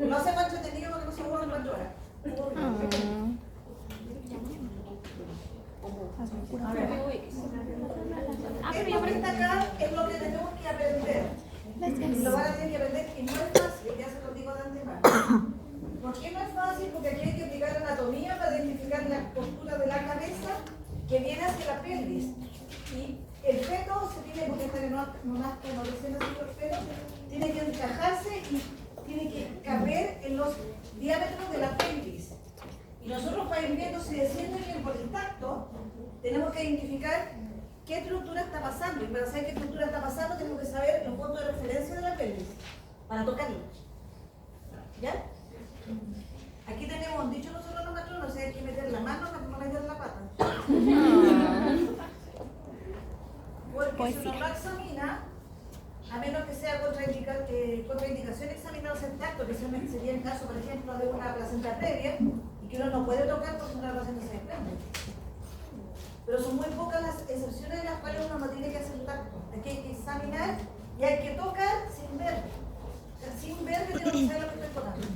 Lo hace más entretenido porque no se aburren 4 horas. A ver. Esto que está acá es lo que tenemos que aprender. Y lo van a tener que aprender y no es fácil, ya se lo digo de antemano. ¿Por qué no es fácil? Porque aquí hay que aplicar anatomía para identificar la postura de la cabeza que viene hacia la pelvis. Y el feto se tiene, porque está en un acto, no recién nacido el feto, tiene que encajarse y tiene que caber en los diámetros de la pelvis. Y nosotros para ir viendo si desciende bien por el tacto, tenemos que identificar qué estructura está pasando. Y para saber qué estructura está pasando, tenemos que saber los puntos de referencia de la pelvis, para tocarlo. ¿Ya? Aquí tenemos, dicho nosotros los matronos, hay que meter la mano para no meter la pata. Porque si uno no examina, a menos que sea contraindicación examinarse el tacto, que sería el caso, por ejemplo, de una placenta previa, y que uno no puede tocar porque una placenta se desprende. Pero son muy pocas las excepciones en las cuales uno no tiene que hacer tacto. Aquí hay que examinar y hay que tocar sin ver. O sea, sin ver que tengo que saber lo que estoy tocando.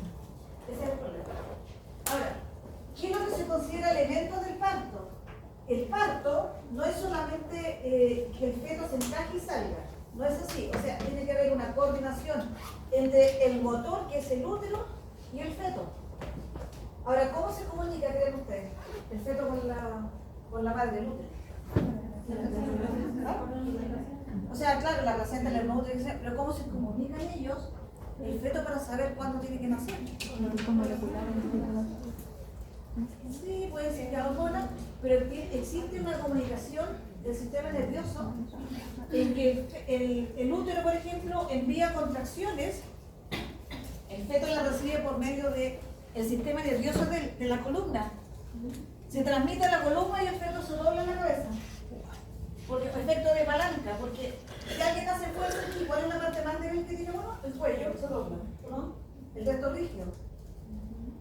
Ese es el problema. Ahora, ¿qué es lo que se considera elementos del parto? El parto no es solamente que el feto se encaje y salga. No es así. O sea, tiene que haber una coordinación entre el motor, que es el útero, y el feto. Ahora, ¿cómo se comunica, creen ustedes, el feto con la madre del útero? ¿Ah? O sea, claro, la placenta, el útero, pero ¿cómo se comunican ellos el feto para saber cuándo tiene que nacer? Sí, puede ser que hormona, pero existe una comunicación del sistema nervioso en que el útero, por ejemplo, envía contracciones, el feto la recibe por medio del sistema nervioso de la columna. Se transmite a la columna y el feto se dobla en la cabeza. Porque efecto de palanca, porque si alguien hace fuerza aquí, ¿cuál es la parte más débil que tiene uno? El cuello, se dobla, ¿no? El resto rígido.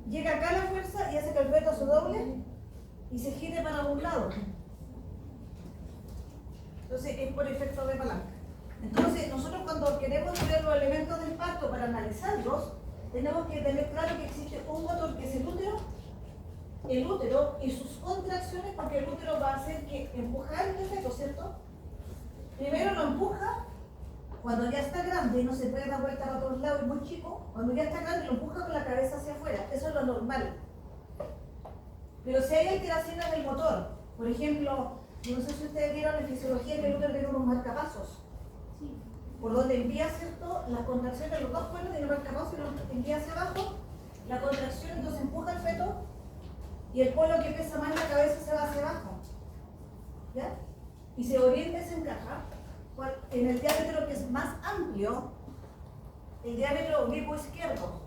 Llega acá la fuerza y hace que el feto se doble y se gire para un lado. Entonces es por efecto de palanca. Entonces nosotros cuando queremos ver los elementos del parto para analizarlos, tenemos que tener claro que existe un motor que es el útero y sus contracciones, porque el útero va a hacer que empujar el feto, ¿cierto? Primero lo empuja cuando ya está grande y no se puede dar vuelta a todos lados y muy chico. Cuando ya está grande lo empuja con la cabeza hacia afuera, eso es lo normal. Pero si hay alteraciones del motor, por ejemplo, no sé si ustedes vieron en fisiología que el útero tiene unos marcapasos, por donde envía, ¿cierto?, las contracciones, los dos cuernos tienen marcapasos y los envía hacia abajo, la contracción entonces empuja el feto y el polo que pesa más en la cabeza se va hacia abajo, ¿ya? Y se orienta y se encaja en el diámetro que es más amplio, el diámetro oblicuo izquierdo.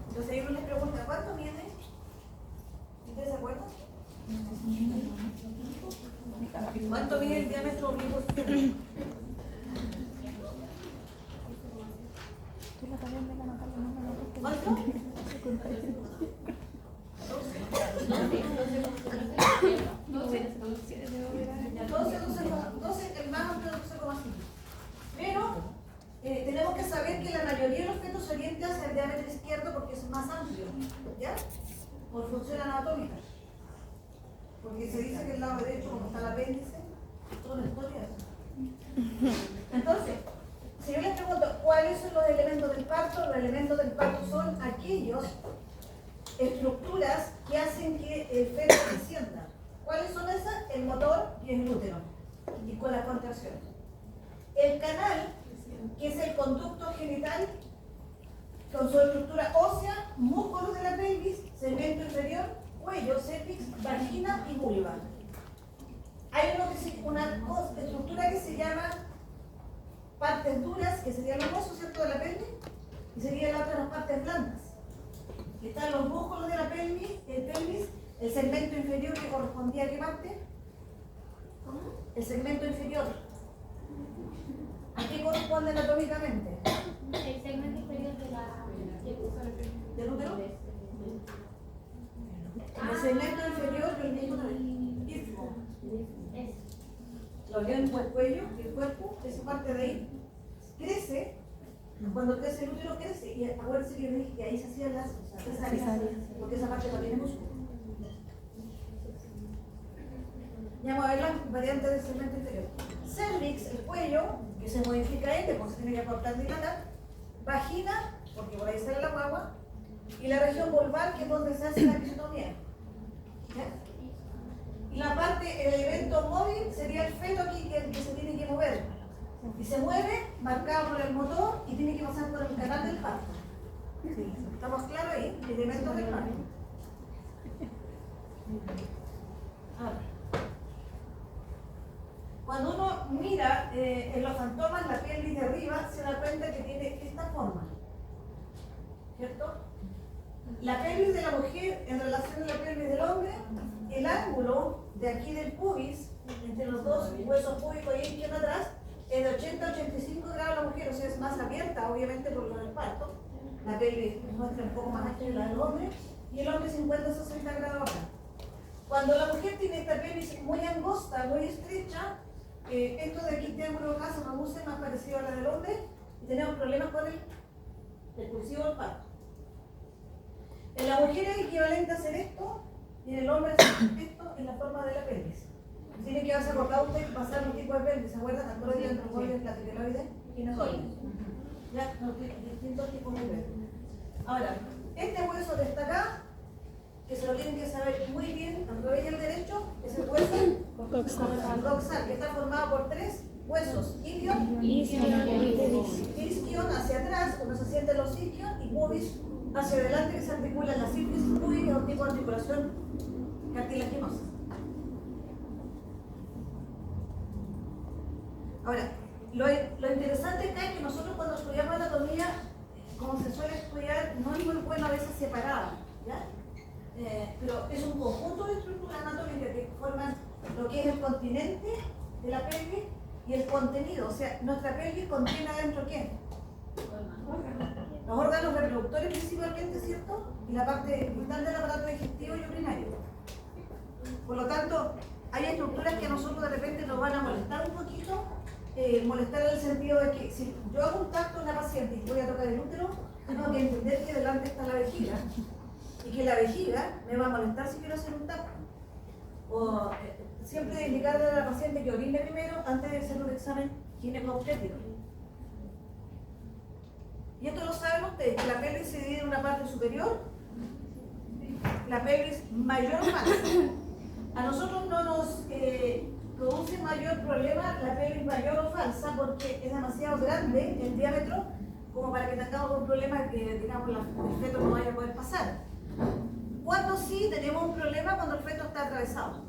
Entonces ahí uno les pregunta, ¿cuánto mide? ¿Ustedes se acuerdan? ¿Cuánto mide el diámetro oblicuo izquierdo? ¿Cuánto? 12, el más amplio 12,5. Pero tenemos que saber que la mayoría de los fetos se orienta hacia el diámetro izquierdo porque es más amplio, ¿ya? Por función anatómica. Porque se dice que el lado derecho, como está el apéndice, toda la historia. Entonces, si yo les pregunto cuáles son los elementos del parto, los elementos del parto son aquellos estructuras que hacen que el feto descienda. ¿Cuáles son esas? El motor y el útero, y con las contracciones. El canal, que es el conducto genital, con su estructura ósea, músculos de la pelvis, segmento inferior, cuello, cervix, vagina y vulva. Hay una estructura que se llama partes duras, que serían los huesos, ¿cierto?, de la pelvis, y serían las otras partes blandas. Están los músculos de la pelvis, el segmento inferior que correspondía a qué parte? El segmento inferior. ¿A qué corresponde anatómicamente? El segmento inferior ¿Del útero? El segmento inferior del istmo. Lo veo en el cuello, el cuerpo, esa parte de ahí crece cuando crece el útero, crece. Y acuérdense que yo dije que ahí se hacían las cesáreas, porque esa parte no tiene músculo. Ya vamos a ver las variantes del segmento inferior. Cervix, el cuello, que se modifica este porque se tiene que acortar y dilatar. Vagina, porque por ahí sale la guagua. Y la región vulvar, que es donde se hace la episiotomía. ¿Ya? Y la parte, el elemento móvil sería el feto aquí que se tiene que mover. Y se mueve, marcado por el motor, y tiene que pasar por el canal del parto. ¿Estamos claros ahí? Elementos del parto. Ahora, cuando uno mira en los fantomas la pelvis de arriba, se da cuenta que tiene esta forma. ¿Cierto? La pelvis de la mujer en relación a la pelvis del hombre, el ángulo de aquí del pubis, entre los dos huesos púbicos y izquierdo atrás, es de 80 a 85 grados la mujer, o sea, es más abierta, obviamente, por lo del parto. La pelvis muestra un poco más ancha que la del hombre, y el hombre 50 a 60 grados acá. Cuando la mujer tiene esta pelvis muy angosta, muy estrecha, esto de aquí, este ángulo acá se reduce más parecido a la del hombre, y tenemos problemas con el expulsivo del parto. En la mujer es equivalente a hacer esto, y en el hombre hacer esto en la forma de la pelvis. Tiene que haberse acordado usted y pasar un tipo de pelvis, ¿se acuerdan? Acroide, antrocoide, platequeloide, ginecoide. Ya, los distintos tipos de pelvis. Ahora, este hueso que está acá, que se lo tienen que saber muy bien, al revés y al derecho, es el hueso dorsal, que está formado por tres huesos: ilion, isquion hacia atrás, cuando se sienten los isquion, y pubis hacia adelante, que se articula en la sínfisis púbica, que es un tipo de articulación cartilaginosa. Ahora, lo interesante acá es que nosotros cuando estudiamos anatomía, como se suele estudiar, no es muy bueno a veces separada, ¿ya? Pero es un conjunto de estructuras anatómicas que forman lo que es el continente de la pelvis y el contenido. O sea, nuestra pelvis contiene adentro ¿qué? Los órganos reproductores principalmente, ¿cierto? Y la parte vital del aparato digestivo y urinario. Por lo tanto, hay estructuras que a nosotros de repente nos van a molestar un poquito, molestar en el sentido de que si yo hago un tacto en la paciente y voy a tocar el útero, tengo que entender que delante está la vejiga y que la vejiga me va a molestar si quiero hacer un tacto. O siempre indicarle a la paciente que orine primero antes de hacer un examen gineco-obstétrico. Y esto lo saben ustedes, que la pelvis se divide en una parte superior, la pelvis mayor o falsa. A nosotros no nos produce mayor problema la pelvis mayor o falsa porque es demasiado grande el diámetro como para que tengamos un problema que, digamos, el feto no vaya a poder pasar. Cuando sí tenemos un problema cuando el feto está atravesado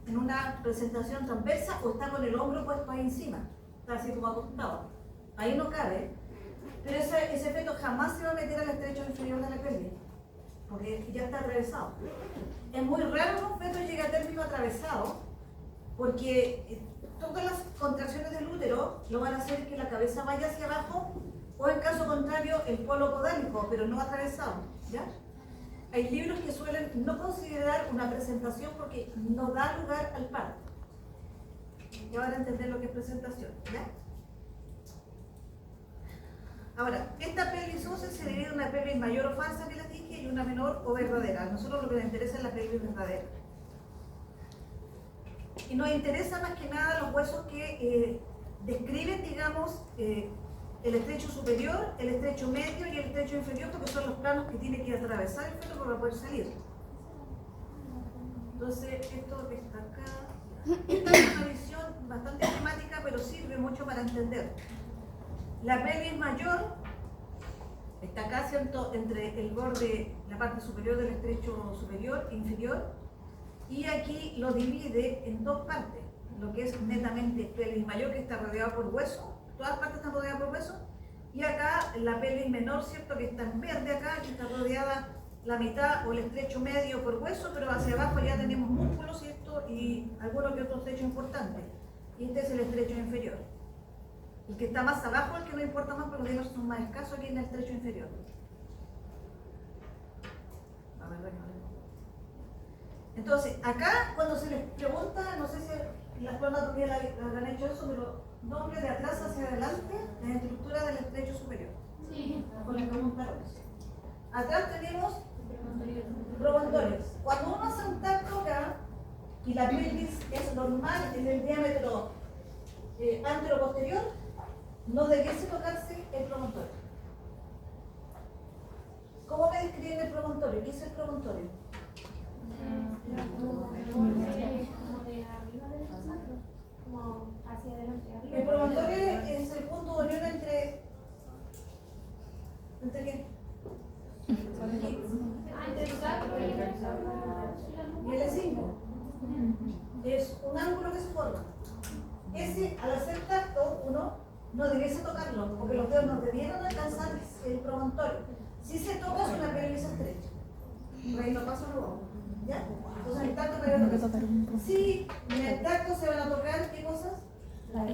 en una presentación transversa o está con el hombro puesto ahí encima, está así como acostado. Ahí no cabe, pero ese feto jamás se va a meter al estrecho inferior de la pelvis porque ya está atravesado. Es muy raro que un feto llegue a término atravesado porque todas las contracciones del útero lo van a hacer que la cabeza vaya hacia abajo o en caso contrario el polo podálico, pero no atravesado, ¿ya? Hay libros que suelen no considerar una presentación porque no da lugar al parto. Ya van a entender lo que es presentación, ¿ya? Ahora, esta pelvis ósea se divide en una pelvis mayor o falsa que les dije y una menor o verdadera. A nosotros lo que nos interesa es la pelvis verdadera. Y nos interesa más que nada los huesos que describen, digamos, el estrecho superior, el estrecho medio y el estrecho inferior, porque son los planos que tiene que atravesar el feto para poder salir. Entonces, esto que está acá, esta es una visión bastante temática, pero sirve mucho para entender. La pelvis mayor está acá, ¿cierto?, entre el borde, la parte superior del estrecho superior e inferior, y aquí lo divide en dos partes, lo que es netamente pelvis mayor, que está rodeada por hueso, todas partes están rodeadas por hueso, y acá la pelvis menor, ¿cierto?, que está en verde acá, que está rodeada la mitad o el estrecho medio por hueso, pero hacia abajo ya tenemos músculos, ¿cierto?, y algunos que otros estrechos importantes, y este es el estrecho inferior. El que está más abajo es el que no importa más porque los dientes son más escasos aquí en el estrecho inferior. Entonces, acá cuando se les pregunta, no sé si las pruebas todavía han hecho eso, pero doble de atrás hacia adelante, la estructura del estrecho superior. con los talones. Atrás tenemos promontorios. Cuando uno hace un tacto acá y la pelvis es normal en el diámetro antero-posterior, no debiese tocarse el promontorio. ¿Cómo me describen el promontorio? ¿Qué es el promontorio? Como hacia adelante. El promontorio es el punto de unión entre qué? Entre el sacro y Y el E5. Es un ángulo que se forma. Ese, al hacer tacto, uno no debiese tocarlo, porque los dedos no debieran alcanzar el promontorio. Si se toca es una pelvis estrecha. Por ahí no pasa luego. ¿Ya? Entonces el tacto para el sí, en el tacto se van a tocar, ¿qué cosas? Las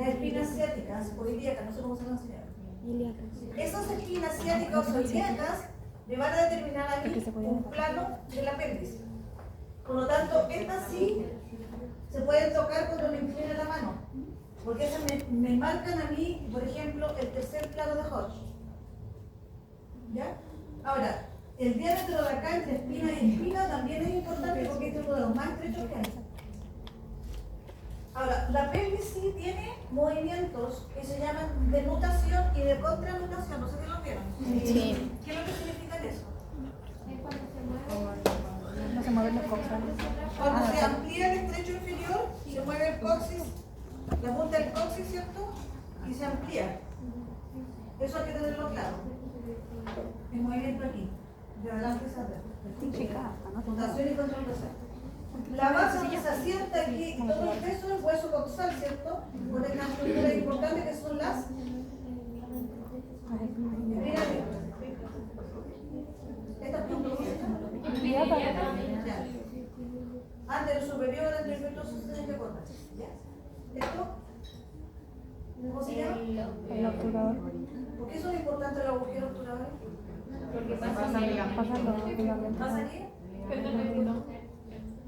espinas ciáticas o ilíacas, no sé cómo se llama. Esas espinas ciáticas o ilíacas me van a determinar a mí un plano de la pelvis. Por lo tanto, estas sí se pueden tocar cuando me incline la mano, porque esas me marcan a mí, por ejemplo, el tercer plano de Hodge. ¿Ya? Ahora, el diámetro de acá entre espina y espina también es importante porque este es uno de los más estrechos que hay. Ahora, la pelvis sí tiene movimientos que se llaman de nutación y de contranutación, no sé si lo vieron. Sí. ¿Qué es lo que significa eso? es cuando se mueve. No se mueven los coxas. Cuando se amplía el estrecho inferior, se mueve el coxis, la punta del coxis, ¿cierto? Y se amplía. Eso hay que tenerlo claro. El movimiento aquí, de adelante hacia atrás. Nutación y contranutación. La base que se asienta aquí y todo el peso es hueso coxal, ¿cierto? Con una estructura importante que son las. Mírate. Estas puntos. Antero superior, antero inferior, suceden de corta. ¿Ya? ¿Esto? ¿Cómo se llama? El obturador. ¿Por qué son importantes los agujeros obturadores? Porque pasa ¿Pasa aquí?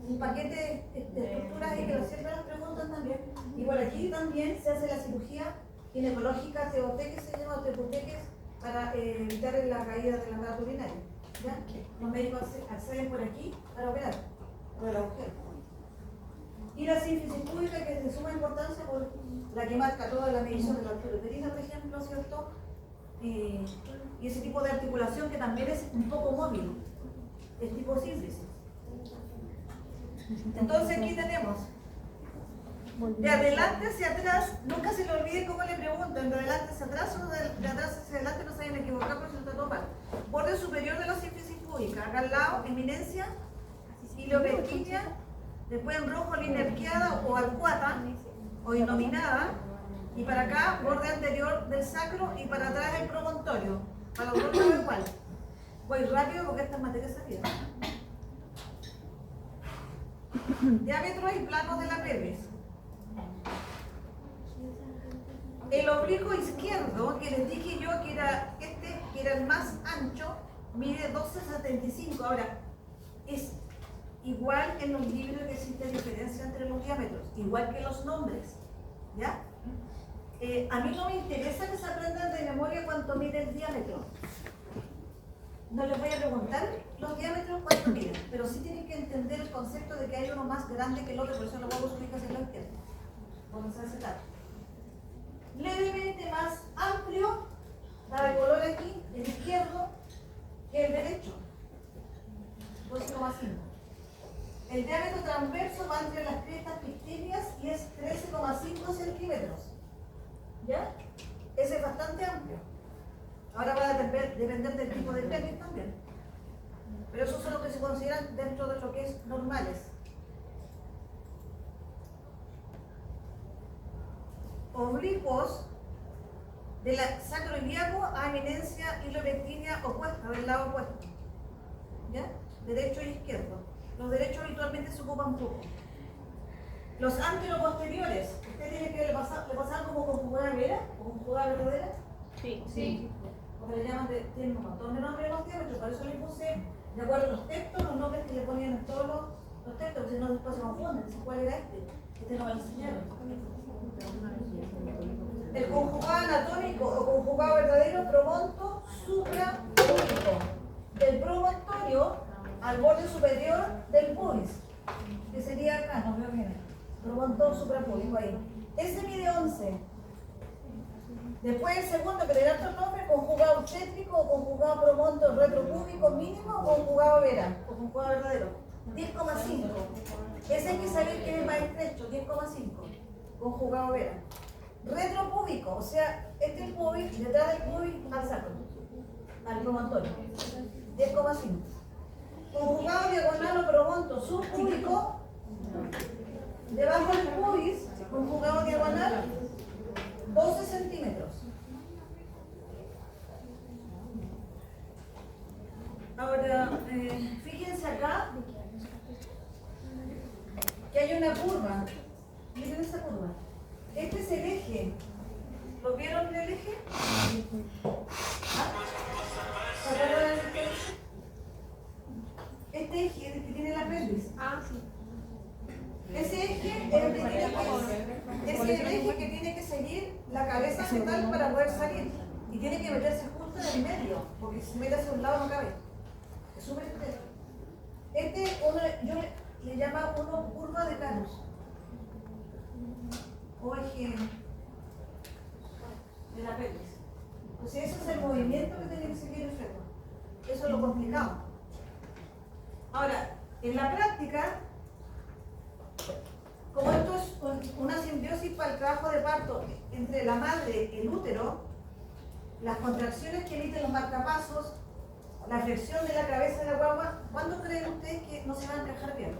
Un paquete de estructuras ahí que siempre nos preguntan también. Y por aquí también se hace la cirugía ginecológica teoteques, se llama teoteques, para evitar la caída de la masa urinaria. ¿Ya? Los médicos acceden por aquí para operar por el agujero. Y la sínfisis pública, que es de suma importancia por la que marca toda la medición de la altura uterina, por ejemplo, ¿cierto? Y ese tipo de articulación que también es un poco móvil, es tipo sínfisis. Entonces aquí tenemos de adelante hacia atrás, nunca se le olvide cómo le preguntan, de adelante hacia atrás o de atrás hacia adelante, no se vayan a equivocar porque se está todo mal. Borde superior de la sínfisis pública, acá al lado, eminencia, iliopequinia, después en rojo línea arqueada o arcuata o inominada, y para acá borde anterior del sacro y para atrás el promontorio. Para los dos lados igual. Voy rápido porque esta es materia salida. Diámetros y planos de la pelvis. El oblicuo izquierdo, que les dije yo que era este, que era el más ancho, mide 12,75. Ahora, es igual en los libros que existe diferencia entre los diámetros, igual que los nombres. ¿Ya? A mí no me interesa que se aprendan de memoria cuánto mide el diámetro. No les voy a preguntar los diámetros cuánto miden, pero sí tienen que entender el concepto de que hay uno más grande que el otro, por eso lo vamos a ubicar hacia la izquierda. Vamos a aceptar. Levemente más amplio, da de color aquí, el izquierdo, que el derecho. 12,5. El diámetro transverso va entre las crestas pictíneas y es 13,5 centímetros. ¿Ya? Ese es bastante amplio. Ahora va a depender del tipo de pelvis también. Pero esos son los que se consideran dentro de lo que es normales. Oblicuos de la sacroiliaco a eminencia iliorectinia opuesta, del lado opuesto. ¿Ya? Derecho e izquierdo. Los derechos habitualmente se ocupan poco. Los anteroposteriores, ¿usted tiene que le pasar como conjugada vera o conjugada verdadera? Sí. Sí. Porque le llaman, tienen un montón de nombres los diámetros, por eso le puse, de acuerdo a los textos, los nombres que le ponían en todos los textos, porque si no después se confunden, dicen cuál era este no me lo enseñaron. El conjugado anatómico o conjugado verdadero promonto suprapúbico del promontorio al borde superior del pubis, que sería acá, no veo bien, promontorio suprapúbico ahí. Ese mide 11. Después el segundo, que le da otro nombre, conjugado obstétrico o conjugado promonto retropúbico mínimo o conjugado vera, o conjugado verdadero. 10,5. Ese hay que saber que es el más estrecho, 10,5. Conjugado vera. Retropúbico, o sea, este es el pubis, detrás del pubis al sacro, al promontorio. 10,5. Conjugado diagonal o promonto subpúbico, debajo del pubis, conjugado diagonal, 12 centímetros. Ahora, fíjense acá que hay una curva. Miren esa curva. Este es el eje. ¿Lo vieron el eje? ¿Ah? ¿Se acuerdan de este eje? Este eje es el que tiene la pelvis. Ah, sí. Ese eje es el que tiene que, es el eje que tiene que seguir la cabeza fetal para poder salir. Y tiene que meterse justo en el medio, porque si se mete hacia un lado no cabe. Es súper estrecho. Este yo le llamo uno curva de Canus. O eje de la pelvis. Entonces ese es el movimiento que tiene que seguir el feto. Eso es lo complicado. Ahora, en la práctica, como esto es una simbiosis para el trabajo de parto entre la madre y el útero, las contracciones que emiten los marcapasos, la flexión de la cabeza de la guagua, ¿cuándo creen ustedes que no se van a encajar bien?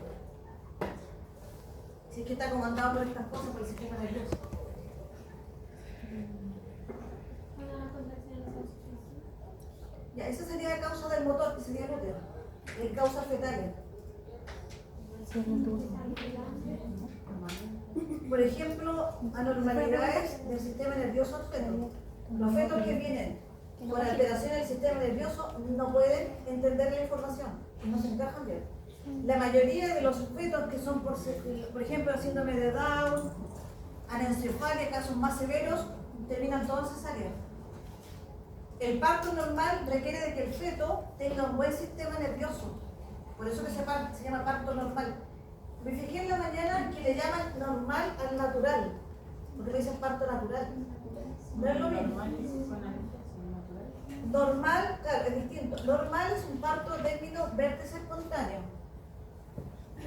Si es que está comandado por estas cosas, por el sistema nervioso. Ya, esa sería la causa del motor, que sería el útero. En causas fetales. Por ejemplo, anormalidades del sistema nervioso fetal. Los fetos que vienen con alteración del sistema nervioso no pueden entender la información y no se encajan bien. La mayoría de los fetos que son, por ejemplo, el síndrome de Down, anencefalia, casos más severos, terminan todos en cesárea. El parto normal requiere de que el feto tenga un buen sistema nervioso. Por eso que se llama parto normal. Me fijé en la mañana que le llaman normal al natural, porque le dicen parto natural. No es lo mismo. Normal, claro, es distinto. Normal es un parto término vértice espontáneo.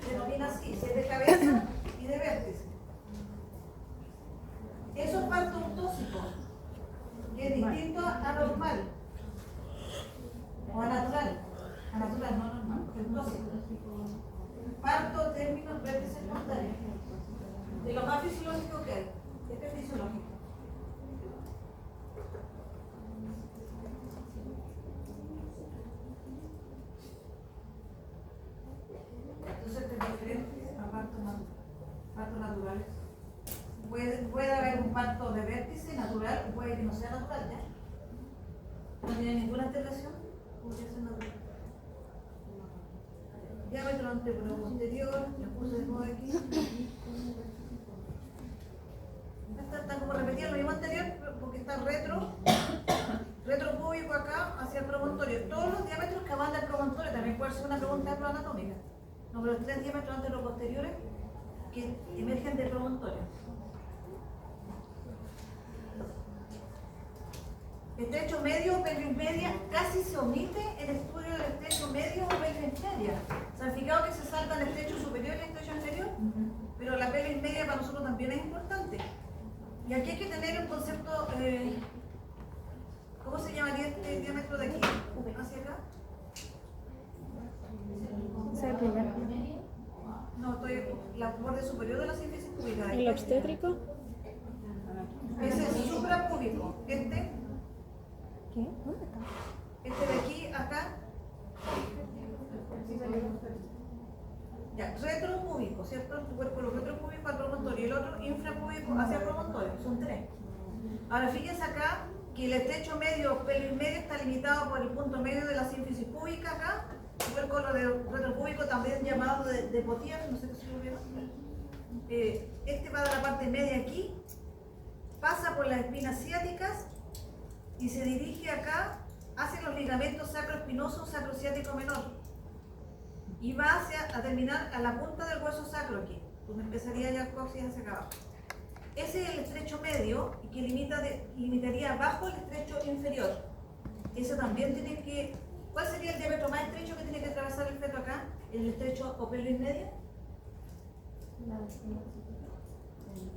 Se denomina así, si es de cabeza y de vértice. Eso es parto autóxico, que es distinto a normal. O a natural. A natural, no normal, autóxico. Parto término vértice espontáneo. De lo más fisiológico que hay. Este es fisiológico. Entonces es diferente a parto natural. Puede haber un parto de vértice natural o puede que no sea natural, ¿ya? No tiene ninguna alteración, podría ser natural. Diámetro antebrazo posterior, le puse de nuevo aquí. Está como repetida lo mismo anterior porque está retropúbico acá hacia el promontorio. Todos los diámetros que van del promontorio, también puede ser una pregunta anatómica. No, pero los 3 diámetros anteroposteriores que emergen del promontorio. Estrecho medio o pelvis media, casi se omite el estudio del estrecho medio o pelvis media. ¿Se han fijado que se salta el estrecho superior y el estrecho inferior? Pero la pelvis media para nosotros también es importante. Y aquí hay que tener un concepto, ¿cómo se llamaría este diámetro de aquí hacia acá? ¿Es el primero? No, la borde superior de la sínfisis púbica. ¿El obstétrico? Ese es suprapúbico. Este ¿Qué? ¿Dónde está? de aquí, acá. Ya, retropúbico, ¿cierto? Tu cuerpo, lo retropúbico al promontorio y el otro infrapúbico hacia el promontorio. Son 3. Ahora fíjense acá que el estrecho medio o pelvis medio está limitado por el punto medio de la sínfisis púbica acá. El color de retropúbico también llamado de Potier, no sé si lo vieron. Este va de la parte media aquí, pasa por las espinas ciáticas y se dirige acá hacia los ligamentos sacroespinoso, sacrociático menor. Y va a terminar a la punta del hueso sacro aquí, donde empezaría ya el coxis hacia acá abajo. Ese es el estrecho medio y que limitaría bajo el estrecho inferior. Eso también tiene que... ¿Cuál sería el diámetro más estrecho que tiene que atravesar el feto acá? ¿El estrecho o pelvis media?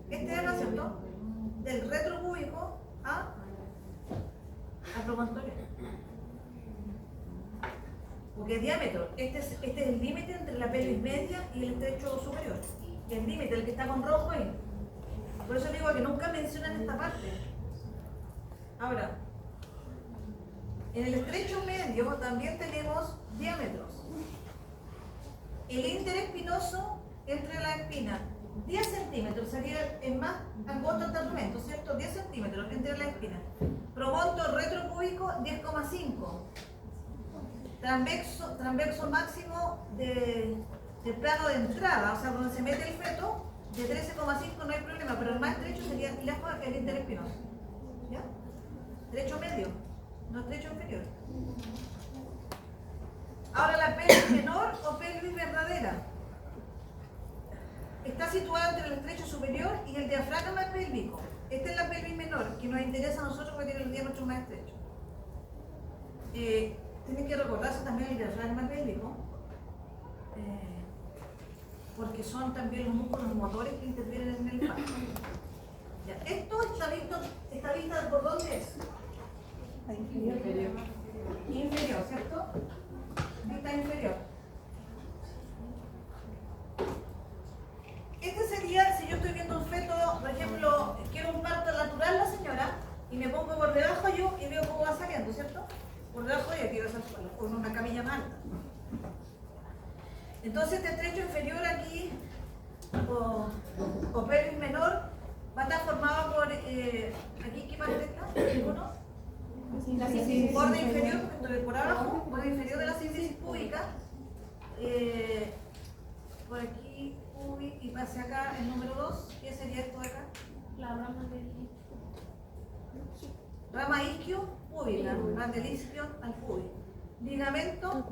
Este es, ¿no es cierto? Del retropúbico al promontorio. Porque el diámetro, este es el límite entre la pelvis media y el estrecho superior. Y el límite, el que está con rojo ahí. Por eso digo que nunca mencionan esta parte. Ahora, en el estrecho medio también tenemos diámetros. El interespinoso entre la espina, 10 centímetros, sería el más angosto hasta el momento, ¿cierto? 10 centímetros entre la espina. Promonto retropúbico, 10,5. Transverso máximo de plano de entrada, o sea, donde se mete el feto, de 13,5 no hay problema, pero el más estrecho sería lejos el interespinoso. ¿Ya? Estrecho medio, no estrecho inferior. Ahora la pelvis menor o pelvis verdadera. Está situada entre el estrecho superior y el diafragma pélvico. Esta es la pelvis menor, que nos interesa a nosotros porque tiene el diámetro más estrecho. Tienen que recordarse también el diafragma pélvico, porque son también los músculos motores que intervienen en el parto. Ya, esto está vista por dónde es. Inferior, ¿cierto? Vista inferior. Este sería, si yo estoy viendo un feto, por ejemplo, quiero un parto natural la señora, y me pongo por debajo yo y veo cómo va saliendo, ¿cierto? Por debajo yo quiero esa suela, con una camilla más alta. Entonces este estrecho inferior aquí, o pelvis menor, va a estar formado por, aquí, ¿qué parte está? ¿Ninguno? Borde inferior, porque estoy por abajo, borde inferior de la síntesis púbica, por aquí, pubis, y pase acá el número 2, ¿qué sería esto de acá? La rama del Rama isquio, púbica, del isquio al pubis. Ligamento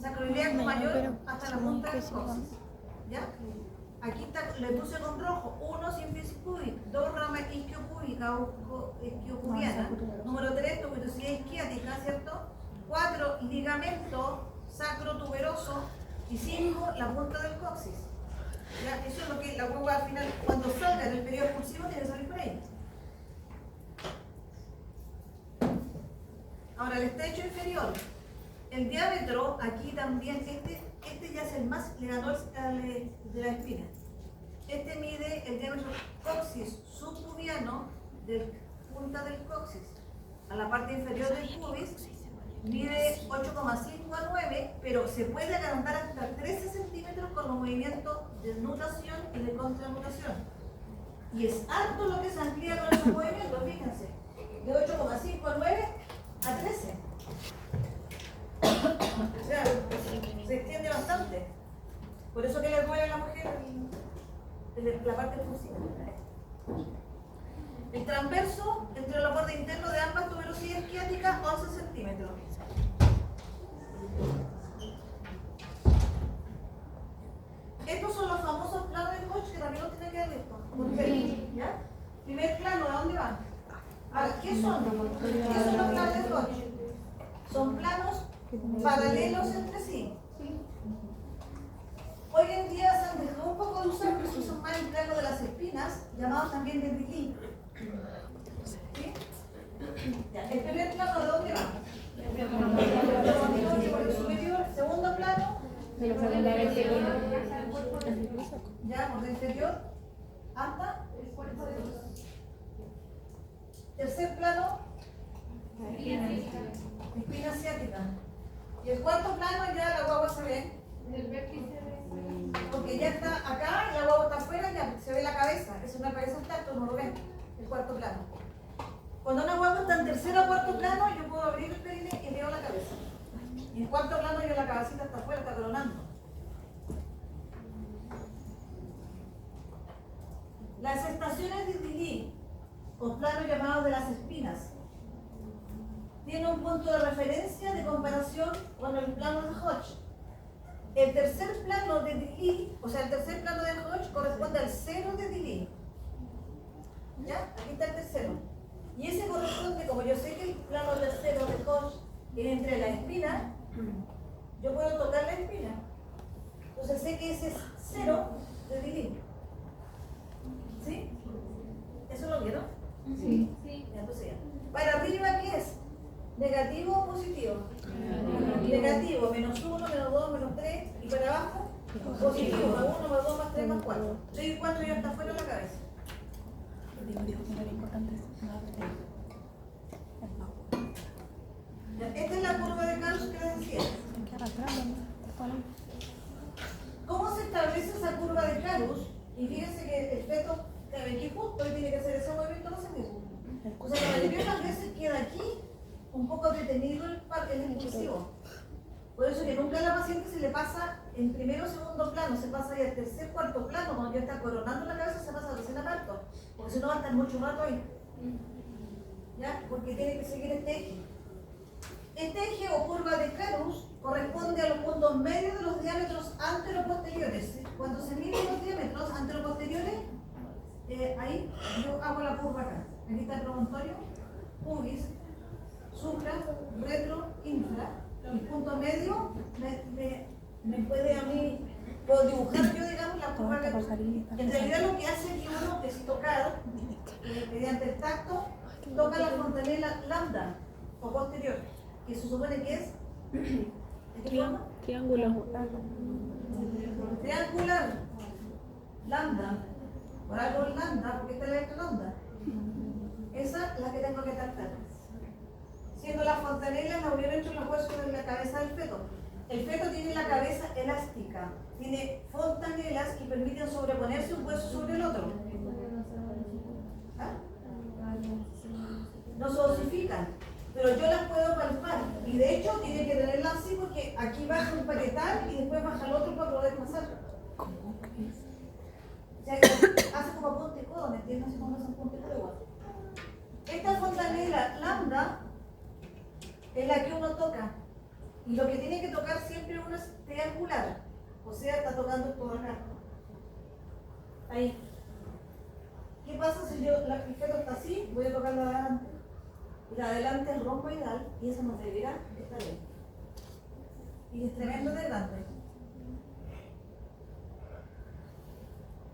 sacroiliaco mayor hasta la punta del coxis. ¿Ya? Aquí está, le puse con rojo, 1 sínfisis púbica, 2 ramas isquiopúbica o isquiopubiana, número 3, tuberosidad isquiática, ¿cierto? 4, ligamento sacrotuberoso y 5, la punta del coxis. ¿Ya? Eso es lo que la guagua al final, cuando salga del periodo expulsivo, tiene que salir por ahí. Ahora, el estrecho inferior, el diámetro, aquí también, este ya es el más legador de la espina. Este mide el diámetro coxis subpubiano de punta del coxis a la parte inferior del pubis, mide 8,5 a 9, pero se puede agrandar hasta 13 centímetros con los movimientos de nutación y de contranutación. Y es harto lo que se amplía con esos movimientos, fíjense, de 8,5 a 9 a 13. O sea, se extiende bastante. Por eso que le duele a la mujer la parte expulsiva. El transverso entre los bordes internos de ambas tuberosidades isquiáticas, 11 centímetros. Estos son los famosos planos de Koch que también los tienen que ver visto. ¿Ya? Primer plano, ¿de dónde van? Ahora, ¿qué son? ¿Qué son los planos de Koch? Son planos paralelos entre sí. Hoy en día se han dejado un poco de usar, pero se usan más el plano de las espinas, llamados también de Billy. ¿Sí? Ya, el primer plano, ¿de dónde va? Por el superior. Segundo plano, ya, por el interior, hasta. Tercer plano, espina asiática. Y el cuarto plano ya la guagua se ve. Porque ya está acá y la guagua está afuera, ya se ve la cabeza. Es una cabeza intacta, no lo ven. El cuarto plano. Cuando una guagua está en tercero o cuarto plano, yo puedo abrir el perine y veo la cabeza. Y en cuarto plano yo la cabecita está afuera, está coronando. Las estaciones de Dili o plano llamado de las espinas. Tiene un punto de referencia de comparación con el plano de Hodge. El tercer plano de Dili, o sea, el tercer plano de Hodge corresponde al cero de Dili. ¿Ya? Aquí está el tercero. Y ese corresponde, como yo sé que el plano tercero de Hodge es entre las espinas, yo puedo tocar la espina. Entonces sé que ese es cero de Dili. ¿Sí? ¿Eso lo vieron? Sí. Sí. Ya, entonces ya. Para arriba, ¿qué es? ¿Negativo o positivo? Negativo, menos 1, menos 2, menos 3. Y para abajo, positivo, más 1, más 2, más 3, más 4. 3 y 4 ya está fuera de la cabeza. Ya, esta es la curva de Gauss que les decía. ¿Cómo se establece esa curva de Gauss? Y fíjense que el feto aquí justo y tiene que hacer ese movimiento, no se mismo. O sea, la mayoría de las veces queda aquí un poco detenido el impulsivo. Por eso que nunca a la paciente se le pasa en primero o segundo plano, se pasa ahí al tercer, cuarto plano, cuando ya está coronando la cabeza se pasa recién a parto, porque si no va a estar mucho rato ahí. ¿Ya? Porque tiene que seguir este eje. Este eje o curva de Gauss corresponde a los puntos medios de los diámetros anteroposteriores. Cuando se miden los diámetros anteroposteriores, ahí yo hago la curva acá. Aquí está el promontorio, pubis, supra, retro, infra. El punto medio me puede a mí, puedo dibujar yo, digamos, la curva que en realidad lo que hace que uno es tocar, mediante el tacto, toca la fontanela lambda o posterior, que se supone que es ¿de qué forma? Triángulo. Triangular lambda, por algo lambda, porque esta es la letra lambda. Esa es la que tengo que tactar. Siendo la fontanela la unión entre los huesos de la cabeza del feto. El feto tiene la cabeza elástica, tiene fontanelas que permiten sobreponerse un hueso sobre el otro. ¿Ah? No se osifican, pero yo las puedo palpar. Y de hecho tiene que tenerla así porque aquí baja un parietal y después baja el otro para poder pasar. O sea, hace como punte codo, ¿me entiendes? Así como hace un punte codo. Esta fontanela lambda es la que uno toca. Y lo que tiene que tocar siempre uno es triangular. O sea, está tocando todo acá. Ahí. ¿Qué pasa si yo, el feto está así? Voy a tocar la de adelante. Y la de adelante es romboidal y esa no debería estar bien. Y es tremendo de grande.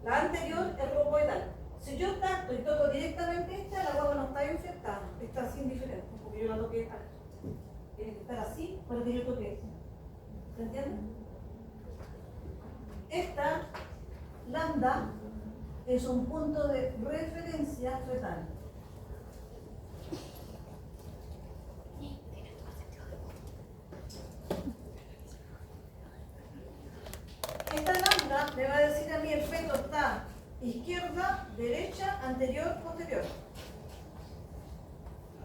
La anterior es romboidal. Si yo tacto y toco directamente esta, la guagua no está infectada, está así indiferente, porque yo la toqué acá. Tiene que estar así para que yo toque esta. ¿Se entiende? Esta lambda es un punto de referencia fetal. Esta lambda me va a decir a mí el feto está izquierda, derecha, anterior, posterior.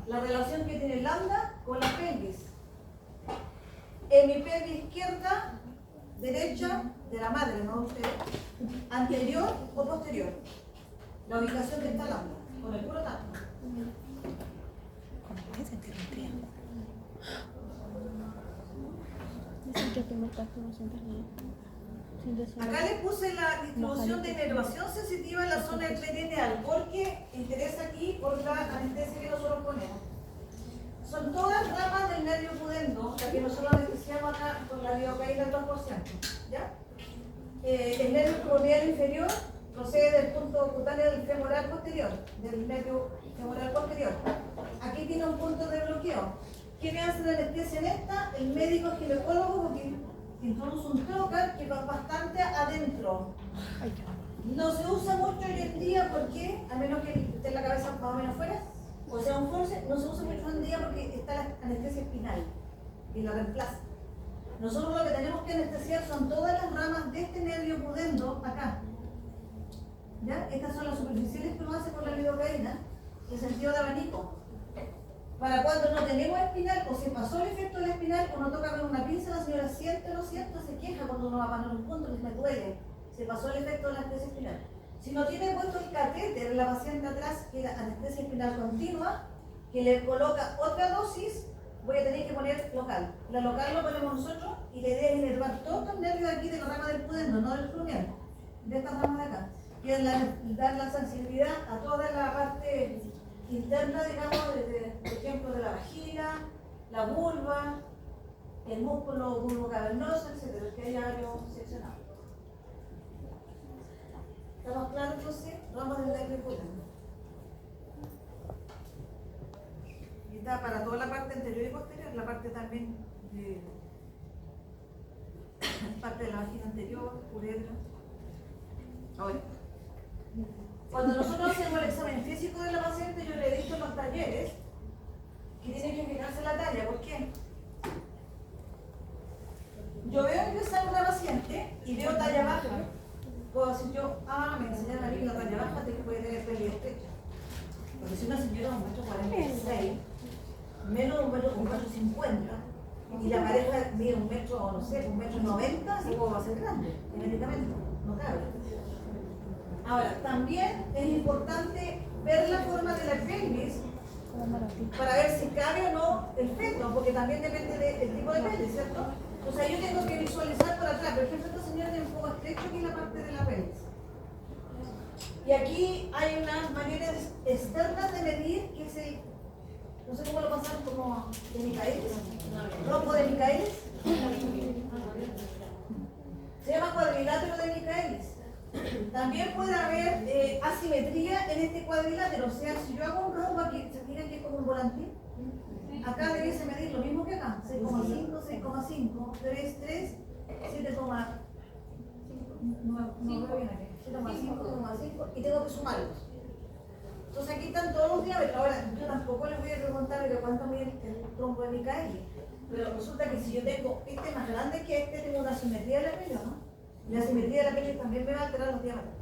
La relación que tiene lambda con la pelvis. Hemipelvis izquierda, derecha de la madre, no usted. Anterior o posterior. La ubicación que está lambda, con el puro tacto. Dicen que el primer tacto no sientes nada. Acá les puse la distribución de inervación sensitiva en la zona del perineal, porque interesa aquí por la anestesia que nosotros ponemos. Son todas ramas del nervio pudendo, la que nosotros anestesiamos acá con la lidocaína al 2%. ¿Ya? El nervio corneal inferior procede del punto cutáneo del femoral posterior, del nervio femoral posterior. Aquí tiene un punto de bloqueo. ¿Quién hace la anestesia en esta? El médico ginecólogo, porque introduce un trocar que va bastante adentro. No se usa mucho hoy en día porque, a menos que esté la cabeza más o menos fuera, o sea un force, no se usa mucho hoy en día porque está la anestesia espinal y la reemplaza. Nosotros lo que tenemos que anestesiar son todas las ramas de este nervio pudendo acá. ¿Ya? Estas son las superficiales que uno hace con la lidocaína, en sentido de abanico. Para cuando no tenemos espinal o se pasó el efecto del espinal, uno toca con una pinza, la señora siente, lo siento, se queja cuando uno va a poner un punto, que me duele. Se pasó el efecto de la anestesia espinal. Si no tiene puesto el catéter, la paciente atrás, que era anestesia espinal continua, que le coloca otra dosis, voy a tener que poner local. La local lo ponemos nosotros y la idea es inervar todos estos nervios de aquí de la rama del pudendo, no del cruneal, de esta rama de acá. Que es dar la sensibilidad a toda la parte interna, digamos, por ejemplo, de la vagina, la vulva, el músculo vulvocavernoso, etc. Que haya algo seccionado. ¿Estamos claros entonces? Vamos a entender el pudendo. Y está para toda la parte anterior y posterior, la parte también de parte de la vagina anterior, uretra. Ahora, cuando nosotros hacemos el examen físico de la paciente, yo le he dicho en los talleres que tiene que fijarse la talla. ¿Por qué? Yo veo empezar una paciente y veo talla baja. Puedo decir yo, me enseñaron a mí que la talla baja te puede tener pelvis estrecha. Porque si una señora es 1,46 m, menos de 1,50 m, y la pareja mide 1 metro, no sé, 1,90 m, sí va a ser grande, genéticamente, no cabe. Ahora, también es importante ver la forma de la pelvis para ver si cabe o no el feto, porque también depende del tipo de pelvis, ¿cierto? O sea, yo tengo que visualizar por atrás. Por ejemplo, esta señora tiene un poco estrecho aquí en la parte de la pelvis. Y aquí hay unas maneras externas de medir, que es el, no sé cómo lo pasan, como de Michaelis, rombo de Michaelis. Se llama cuadrilátero de Michaelis. También puede haber asimetría en este cuadrilátero. O sea, si yo hago un rombo aquí, ¿se fijan que es como un volantín? Acá debiese medir lo mismo que acá, 6,5, 6,5, 3, 3, 7,5, no veo bien aquí, 7,5, y tengo que sumarlos. Entonces aquí están todos los diámetros. Ahora, yo tampoco les voy a preguntar de cuánto mide el trombo de Michaelis, pero resulta que si yo tengo este más grande que este, tengo una asimetría de la pelvis, ¿no? La asimetría de la pelvis también me va a alterar los diámetros.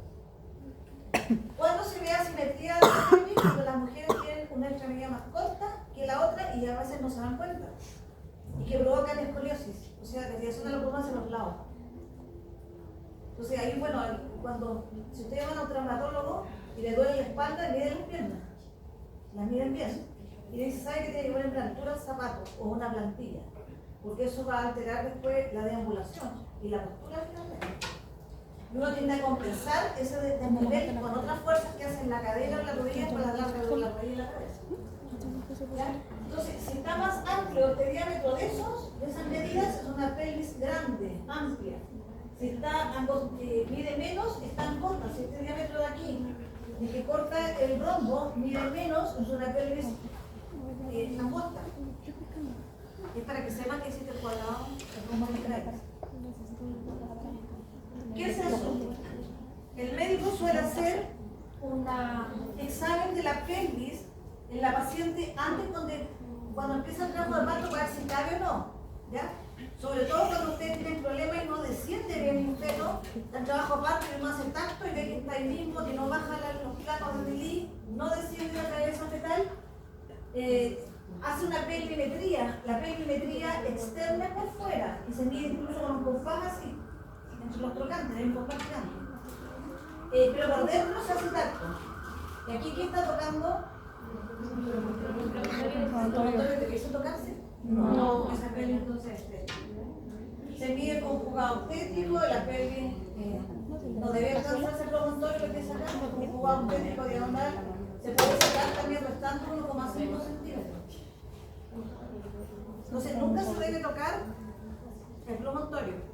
¿Cuándo se ve asimetría de la pelvis? Cuando las mujeres tienen una extremidad más corta que la otra y a veces no se dan cuenta. Y que provocan escoliosis, o sea, desviación de la columna hacia los lados. Entonces ahí, bueno, si ustedes van a un traumatólogo y le duele la espalda, miden las piernas. Las miden bien. Y le dice, ¿sabe que tiene que poner una altura de zapato o una plantilla? Porque eso va a alterar después la deambulación y la postura finalmente. Y uno tiende a compensar ese desnivel con otras fuerzas que hacen la cadera o la rodilla para dar la rodilla y la cabeza. ¿Ya? Entonces, si está más amplio este diámetro de esas medidas, es una pelvis grande, amplia. Si mide menos, están cortas. Si este diámetro de aquí, de que corta el rombo, mide menos, es una pelvis angosta. Es para que sepan que existe el cuadrado, el rombo de Michaelis. ¿Qué es eso? El médico suele hacer un examen de la pelvis en la paciente antes cuando empieza el trabajo de parto para ver si cabe o no, ¿ya? Sobre todo cuando ustedes tienen problemas y no desciende bien el feto, el trabajo de parto y no hace tacto y ve que está ahí mismo, que no baja los planos de Lilly, no desciende la cabeza fetal, hace una pelvimetría, la pelvimetría externa por fuera y se mide incluso con un compás así, entre los trocantes, hay un compás grande. Pero por dentro se hace tacto. Y aquí, ¿quién está tocando? ¿El que hizo tocarse? No. Esa pelvis entonces se mide con jugado obstétrico, la pelvis no debe alcanzarse el promontorio que sacar, con jugado obstétrico diagonal se puede sacar también restando 1,5 centímetros. Entonces nunca se debe tocar el promontorio.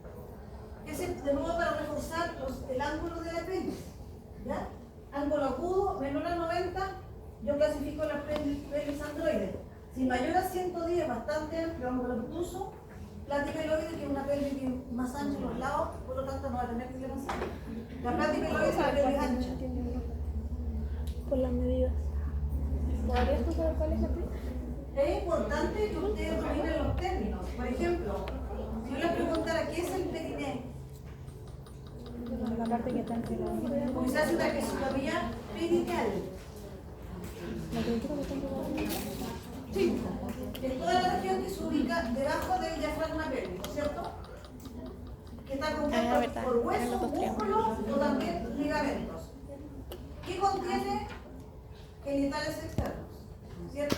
Ese de nuevo para reforzar el ángulo de la pelvis. ¿Ya? Ángulo agudo, menor a 90, yo clasifico la pelvis androide. Si mayor a 110, bastante amplio, ángulo obtuso, platypeloide, que es una pelvis más ancha en los lados, por lo tanto no va a tener discrepancia. La platypeloide es la pelvis ancha. Por las medidas. ¿Podrías tocar cuál ejemplo? Es importante que ustedes dominen los términos. Por ejemplo, si yo les preguntara qué es el perineo, La parte que está entre la... porque se hace una episiotomía perineal. La criatura que está entre la... Sí, es toda la región que se ubica debajo del diafragma pélvico, ¿cierto? Que está compuesto por huesos, músculos o también ligamentos. ¿Qué contiene genitales externos? ¿Cierto?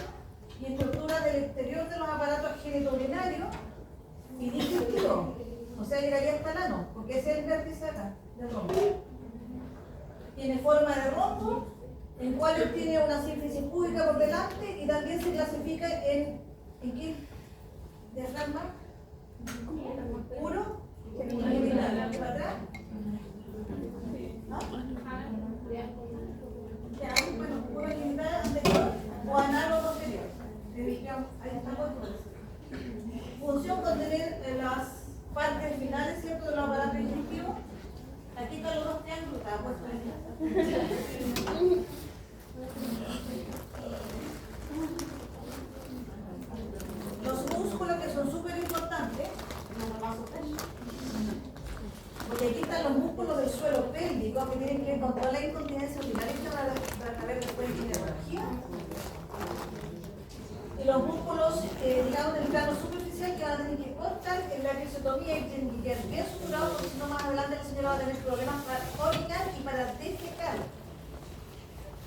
Y estructuras del exterior de los aparatos genitourinarios y digestivo. O sea, llegaría hasta el ano, porque ese es el vértice acá, del rombo. Tiene forma de rombo, en cual tiene una sínfisis púbica por delante y también se clasifica ¿en qué? Diafragma puro, genital, para atrás. ¿No? Ya, bueno, puro genital anterior o anal o posterior. Ahí estamos. Función contener las partes finales, ¿cierto?, de los aparatos digestivos. Aquí están los dos triángulos, está puesto ahí. Los músculos que son súper importantes, porque aquí están los músculos del suelo pélvico que tienen que ver con toda la incontinencia urinaria que van a ver después en ginecología. Y los músculos, digamos, del plano superficial que van a tener que cortar en la episiotomía y tienen que quedar bien suturados, porque si no más adelante la señora va a tener problemas para orinar y para defecar.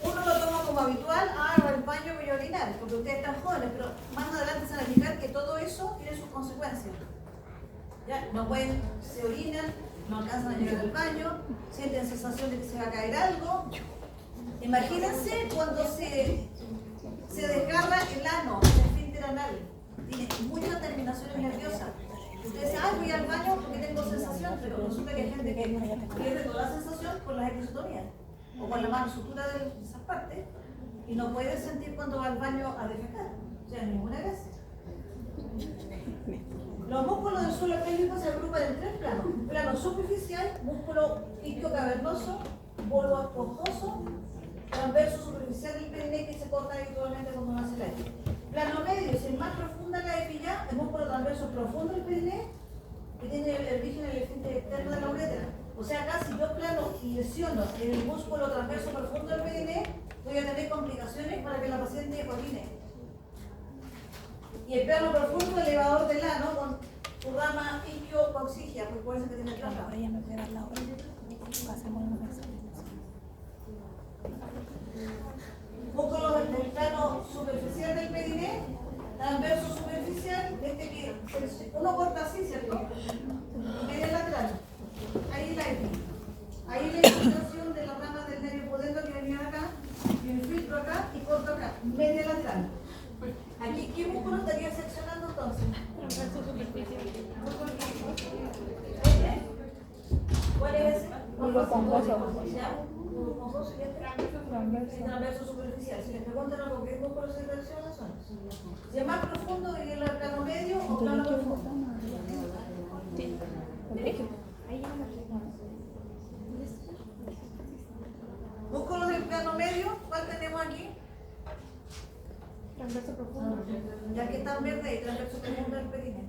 Uno lo toma como habitual, el baño voy a orinar, porque ustedes están jóvenes, pero más adelante se van a fijar que todo eso tiene sus consecuencias. ¿Ya? No pueden, se orinan, no alcanzan a llegar al baño, sienten sensación de que se va a caer algo. Imagínense cuando se desgarra el ano, el esfínter anal, tiene muchas terminaciones nerviosas. Ustedes dicen, voy al baño porque tengo sensación, pero resulta que hay gente que pierde toda la sensación por las episiotomías o por la mala sutura de esas partes y no puede sentir cuando va al baño a defecar, o sea, ninguna vez. Los músculos del suelo pélvico se agrupan en tres planos: plano superficial, músculo isquio cavernoso, bulbo esponjoso, transverso superficial del perineo que se corta habitualmente cuando nace el aire. Plano medio, si es más profunda la epilla, el músculo transverso profundo del perineo, que tiene el origen en el esfínter externo de la uretra. O sea, acá si yo plano y lesiono el músculo transverso profundo del perineo, voy a tener complicaciones para que la paciente orine. Y el plano profundo elevador del ano con su rama isquio-coxigia, porque por eso que tiene trampa. Ahora ella me puede dar la hora. Pasemos los mensajes. Músculos del plano superficial del perineo, transverso superficial, que uno corta así, ¿cierto? Medio lateral. Ahí la ahí la infiltración de las ramas del nervio pudendo que venía acá, yo infiltro acá y corto acá, media lateral. Aquí, ¿qué músculo estaría seccionando entonces? Transverso superficial. ¿Cuál es ese? Bulbo esponjoso. Bulbo esponjoso y este transverso superficial. Si les preguntan algo, ¿qué músculo se secciona? Son. Si es más profundo, y el plano medio o plano profundo. Músculos del plano medio, ¿cuál tenemos aquí? Transverso profundo. Ya que está en verde ahí, transverso profundo del perineo.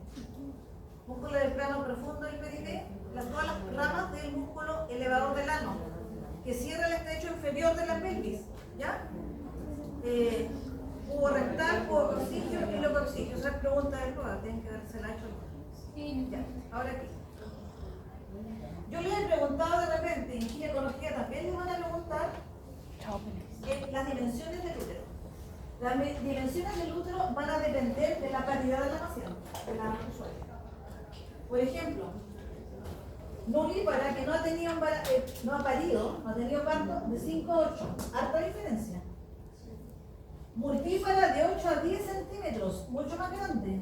Músculo del plano profundo del perineo, todas las ramas del músculo elevador del ano, que cierra el estrecho inferior de la pelvis, ¿ya? Cubo rectal, cubo coxigio y lo coxigio. Esa es pregunta de prueba, tienen que haberse la hecho. Sí. Ya, ahora aquí. Yo les he preguntado de repente, en ginecología también les van a preguntar las dimensiones del útero. Las dimensiones del útero van a depender de la paridad de la paciente, de la usuaria. Por ejemplo, nulípara que no ha tenido no ha parido, no ha tenido parto, de 5 a 8, harta diferencia. Multípara de 8 a 10 centímetros, mucho más grande.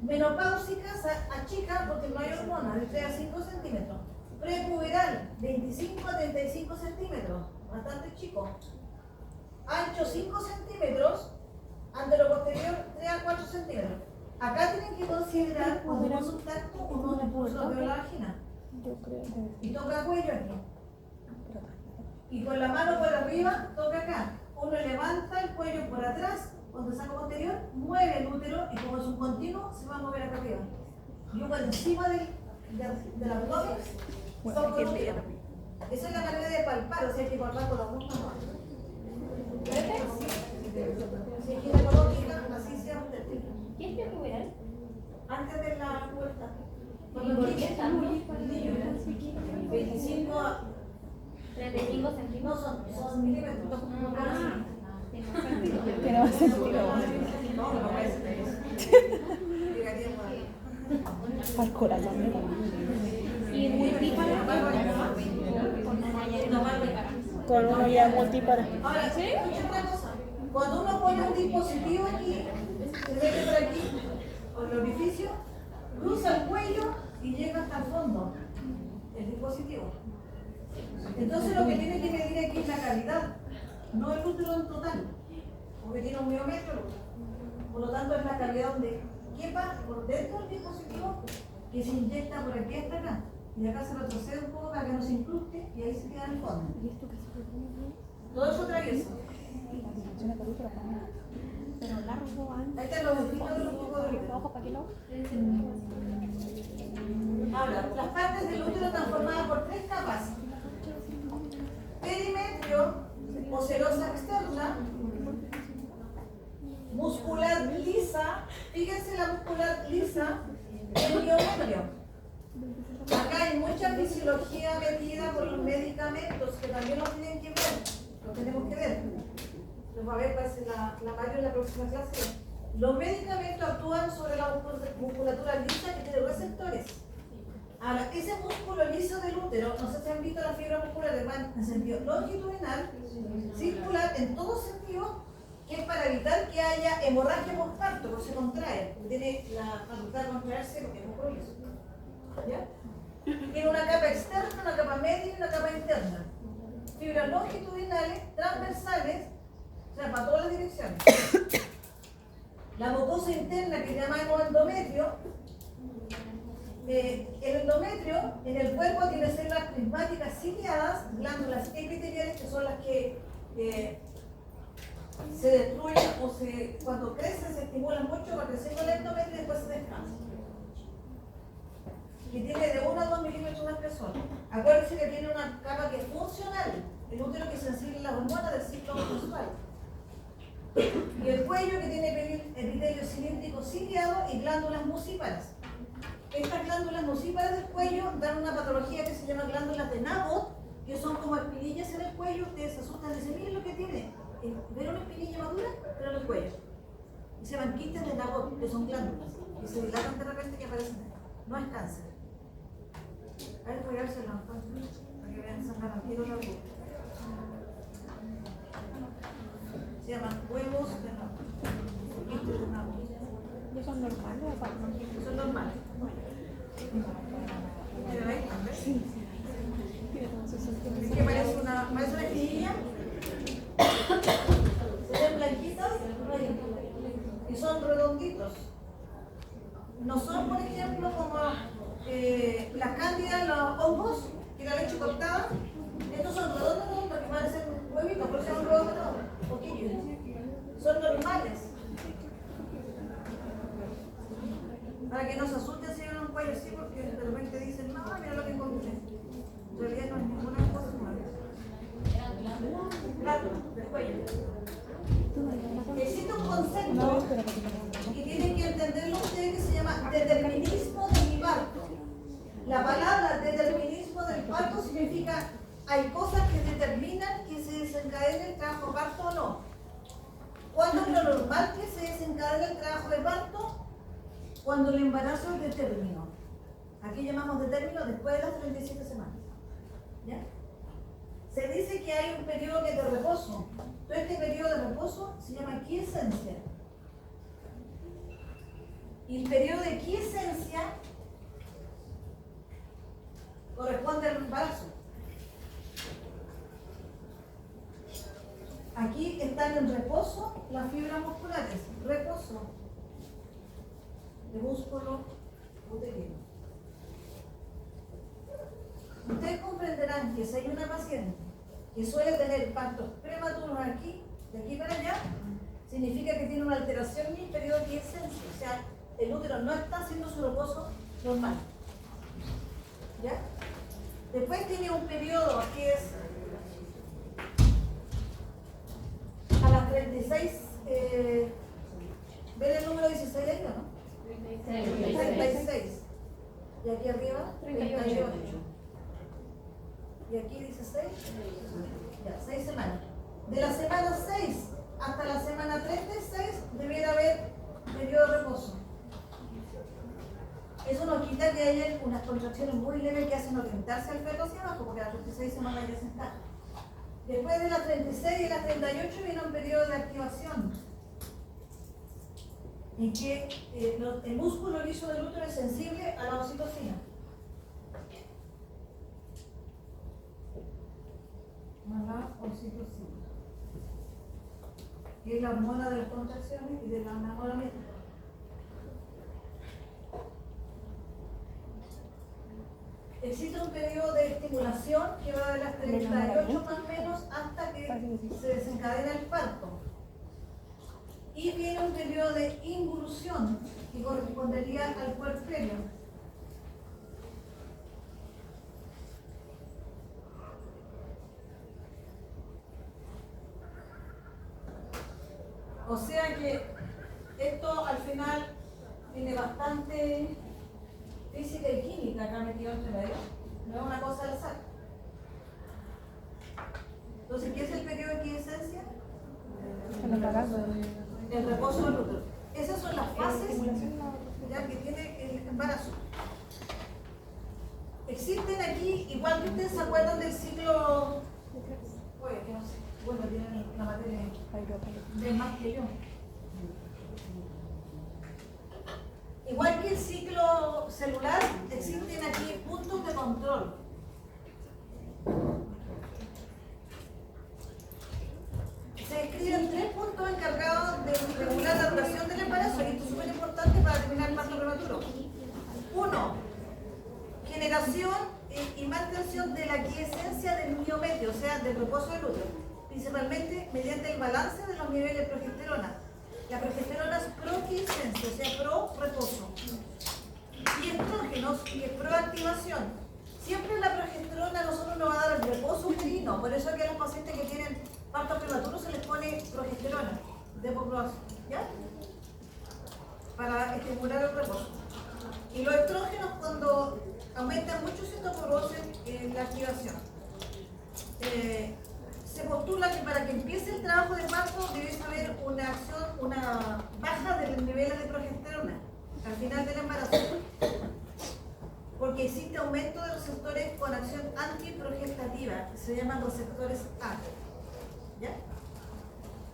Menopáusica achica porque no hay hormonas, de 3 a 5 centímetros. Prepuberal, 25 a 35 centímetros, bastante chico. Ancho 5 centímetros, antero-posterior 3 a 4 centímetros. Acá tienen que considerar cuando uno un tacto o no le puso la vagina. Y toca cuello aquí. Y con la mano por arriba, toca acá. Uno levanta el cuello por atrás, cuando saca posterior, mueve el útero y como es un continuo, se va a mover acá arriba. Y uno por encima del abdomen, toca el útero. Esa es la manera de palpar, o sea, hay que palpar con las dos manos. Si es ginecológica, así sea usted. ¿Qué es prepuberal? Antes de la puerta. ¿Y por qué tanto? 25 a 35 centímetros. No son milímetros. Tiene más sentido. No, no parece llegaría Al corazón. Y multípara. Con uno ya multípara. Ahora, escucha una cosa. Cuando uno pone un dispositivo aquí, se mete por aquí, con el orificio, cruza el cuello y llega hasta el fondo, el dispositivo. Entonces lo que tiene que medir aquí es la calidad, no el útero en total, porque tiene un miometro. Por lo tanto, es la calidad donde quepa por dentro del dispositivo que se inyecta por aquí hasta acá. Y acá se retrocede un poco para que no se incruste y ahí se queda en el fondo. Todo eso atravieso. Pero largo antes. Ahí están los ojitos de los pocos de útero. Ojo, ¿para qué lo? Ahora, las partes del útero están formadas por 3 capas. Perimetrio o serosa externa, muscular lisa, fíjense la muscular lisa, el miometrio. Acá hay mucha fisiología metida por los medicamentos que también los tienen que ver, lo tenemos que ver. Nos va a ver, parece la Mario en la próxima clase. Los medicamentos actúan sobre la musculatura lisa que tiene receptores. Ahora, ese músculo liso del útero, no sé si han visto la fibra muscular en sentido longitudinal, circular, en todo sentido, que es para evitar que haya hemorragia postparto, porque se contrae, porque tiene la facultad de contraerse porque es músculo liso. ¿Ya? Tiene una capa externa, una capa media y una capa interna. Fibras longitudinales, transversales, o sea, para todas las direcciones. La mucosa interna que llamamos endometrio. El endometrio en el cuerpo tiene células prismáticas ciliadas, glándulas epiteliales que son las que se destruyen o cuando crecen se estimulan mucho, va creciendo el endometrio y después se descansa. Que tiene de 1 a 2 milímetros de espesor. Acuérdense que tiene una capa que es funcional, el útero que es sensible a las hormonas del ciclo menstrual. Y el cuello que tiene epitelio cilíndrico ciliado y glándulas mucíparas. Estas glándulas mucíparas del cuello dan una patología que se llama glándulas de Nabot, que son como espinillas en el cuello. Ustedes se asustan y dicen, miren lo que tiene. ¿Ven una espinilla madura? Pero en el cuello. Y se llaman quistes de Nabot, que son glándulas. Y se dilatan de repente y aparecen. No es cáncer. A ver, voy a dárselo para que vean, sacar al tiro la boca. Se llaman huevos de Nabot. Quistes de Nabot. ¿Y son normales o para no? Son normales. ¿Pero ahí? Sí, sí. Tiene todo su sentido. Es que parece una espinilla. Se ven blanquitos y son redonditos. No son, por ejemplo, como las cándidas, los hongos, que la leche cortada. Estos son redondos que parecen huevitos, por eso son redondos, poquillos. Son normales. Para que no se asusten si ven un cuello así, porque de repente dicen, no, mira lo que encontré. En realidad no es ninguna cosa mala. Claro, del cuello. Existe un concepto que tienen que entenderlo ustedes que se llama determinismo del parto. La palabra determinismo del parto significa hay cosas que determinan que se desencadene el trabajo de parto o no. ¿Cuándo es lo normal que se desencadene el trabajo de parto? Cuando el embarazo es de término. Aquí llamamos de término después de las 37 semanas. ¿Ya? Se dice que hay un periodo que es de reposo. Todo este periodo de reposo se llama quiescencia. Y el periodo de quiescencia corresponde al embarazo. Aquí están en reposo las fibras musculares. Reposo de músculo uterino. Ustedes comprenderán que si hay una paciente que suele tener partos prematuros aquí, de aquí para allá, significa que tiene una alteración en el periodo de quiescencia. O sea, el útero no está haciendo su reposo normal. ¿Ya? Después tiene un periodo que es a las 36, ¿ven el número 16 ahí o no? 36. Y aquí arriba, 38. Y aquí 16. Ya, 6 semanas. De la semana 6 hasta la semana 36 debiera haber periodo de reposo. Eso nos quita que haya unas contracciones muy leves que hacen orientarse al feto hacia abajo, porque a las 36 semanas ya se está. Después de las 36 y las 38 viene un periodo de activación, en que el músculo liso del útero es sensible a la oxitocina. A la oxitocina, que es la hormona de las contracciones y del enamoramiento. Existe un periodo de estimulación que va de las 38 más o menos hasta que se desencadena el parto. Y viene un periodo de involución que correspondería al puerperio. O sea que esto al final tiene bastante física y química acá metido entre medio, no es una cosa al azar. Entonces, ¿qué es el periodo de quiescencia? El reposo del útero. Esas son las fases ya que tiene el embarazo. Existen aquí, igual que ustedes se acuerdan del ciclo, oye, que no sé, bueno, tienen la materia de más que yo. Igual que el ciclo celular, existen aquí puntos de control. Se describen 3 puntos encargados de regular la duración del embarazo, y esto es súper importante para terminar el parto prematuro. 1. Generación y mantención de la quiescencia del miometrio, o sea, del reposo del útero, principalmente mediante el balance de los niveles de progesterona. La progesterona es pro-quiescencia, o sea, pro-reposo. Y estrógenos, que es pro-activación. Siempre la progesterona a nosotros nos va a dar el reposo uterino, por eso que a los pacientes que tienen parto prematuro se les pone progesterona de comprobación, ¿ya? Para estimular el reposo. Y los estrógenos, cuando aumentan mucho, se producen la activación. Se postula que para que empiece el trabajo de parto debe haber una baja de los niveles de progesterona al final del embarazo, porque existe aumento de receptores con acción antiprogestativa, que se llaman receptores A. ¿Ya?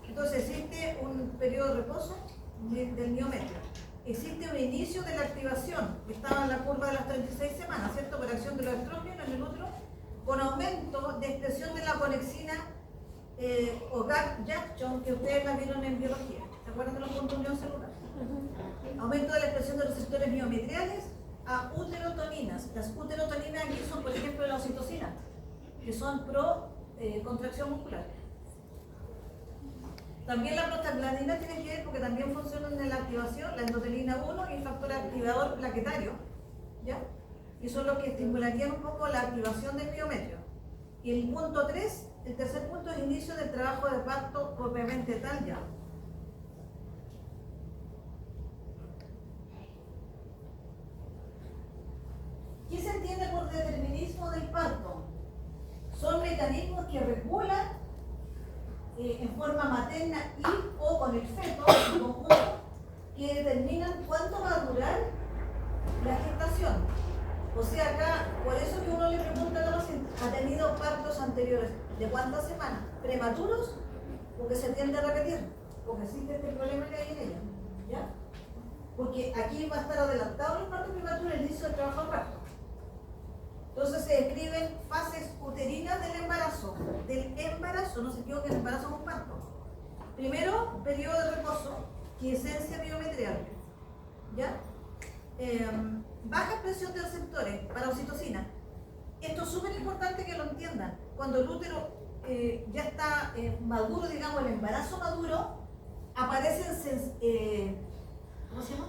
Entonces existe un periodo de reposo del miometrio. Existe un inicio de la activación, que estaba en la curva de las 36 semanas, ¿cierto? Por acción de los estrógenos en el útero, con aumento de expresión de la conexina o GAP-Junction, que ustedes la vieron en biología. ¿Se acuerdan de los puntos de unión celular? Aumento de la expresión de receptores miometriales a uterotoninas. Las uterotoninas aquí son, por ejemplo, la oxitocina, que son pro contracción muscular. También la prostaglandina tiene que ver porque también funcionan en la activación, la endotelina 1 y el factor activador plaquetario, ¿ya? Y son los que estimularían un poco la activación del miometrio. Y el punto 3, el tercer punto, es inicio del trabajo de parto propiamente tal ya. ¿Qué se entiende por determinismo del parto? Son mecanismos que regulan en forma materna y o con el feto en conjunto, que determinan cuánto va a durar la gestación. O sea, acá, por eso que uno le pregunta a la paciente, ¿ha tenido partos anteriores? ¿De cuántas semanas? ¿Prematuros? Porque se tiende a repetir, porque existe este problema que hay en ella, ¿ya? Porque aquí va a estar adelantado el parto prematuro, el inicio del trabajo de parto. Entonces se describen fases uterinas del embarazo, no se equivoquen, el embarazo es un parto. Primero, periodo de reposo, quiescencia biometrial, ¿ya? Baja expresión de receptores para oxitocina. Esto es súper importante que lo entiendan. Cuando el útero ya está maduro, digamos, el embarazo maduro, aparecen ¿cómo se llama?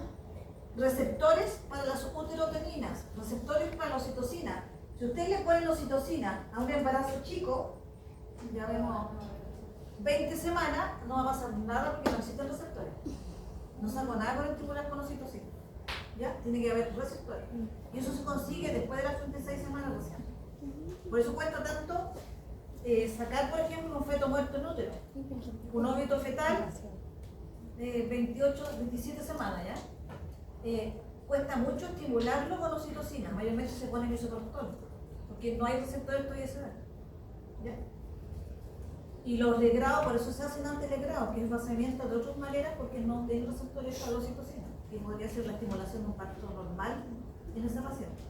Receptores para las uterotoninas, receptores para la oxitocina. Si usted le pone la oxitocina a un embarazo chico, ya vemos 20 semanas, no va a pasar nada porque no existen receptores. No salgo nada con estimular con oxitocina. ¿Ya? Tiene que haber receptores. Y eso se consigue después de las 36 semanas recién. Por eso cuesta tanto sacar, por ejemplo, un feto muerto en útero, un óvulo fetal de 27 semanas, ¿ya? Cuesta mucho estimularlo con oxitocina, mayormente se pone misoprostol, porque no hay receptores todavía a esa edad, ¿ya? Y los legrados, por eso se hacen antes legrados, que es vaciamiento de otras maneras, porque no tienen receptores para la oxitocina, que podría ser la estimulación de un parto normal en esa paciente.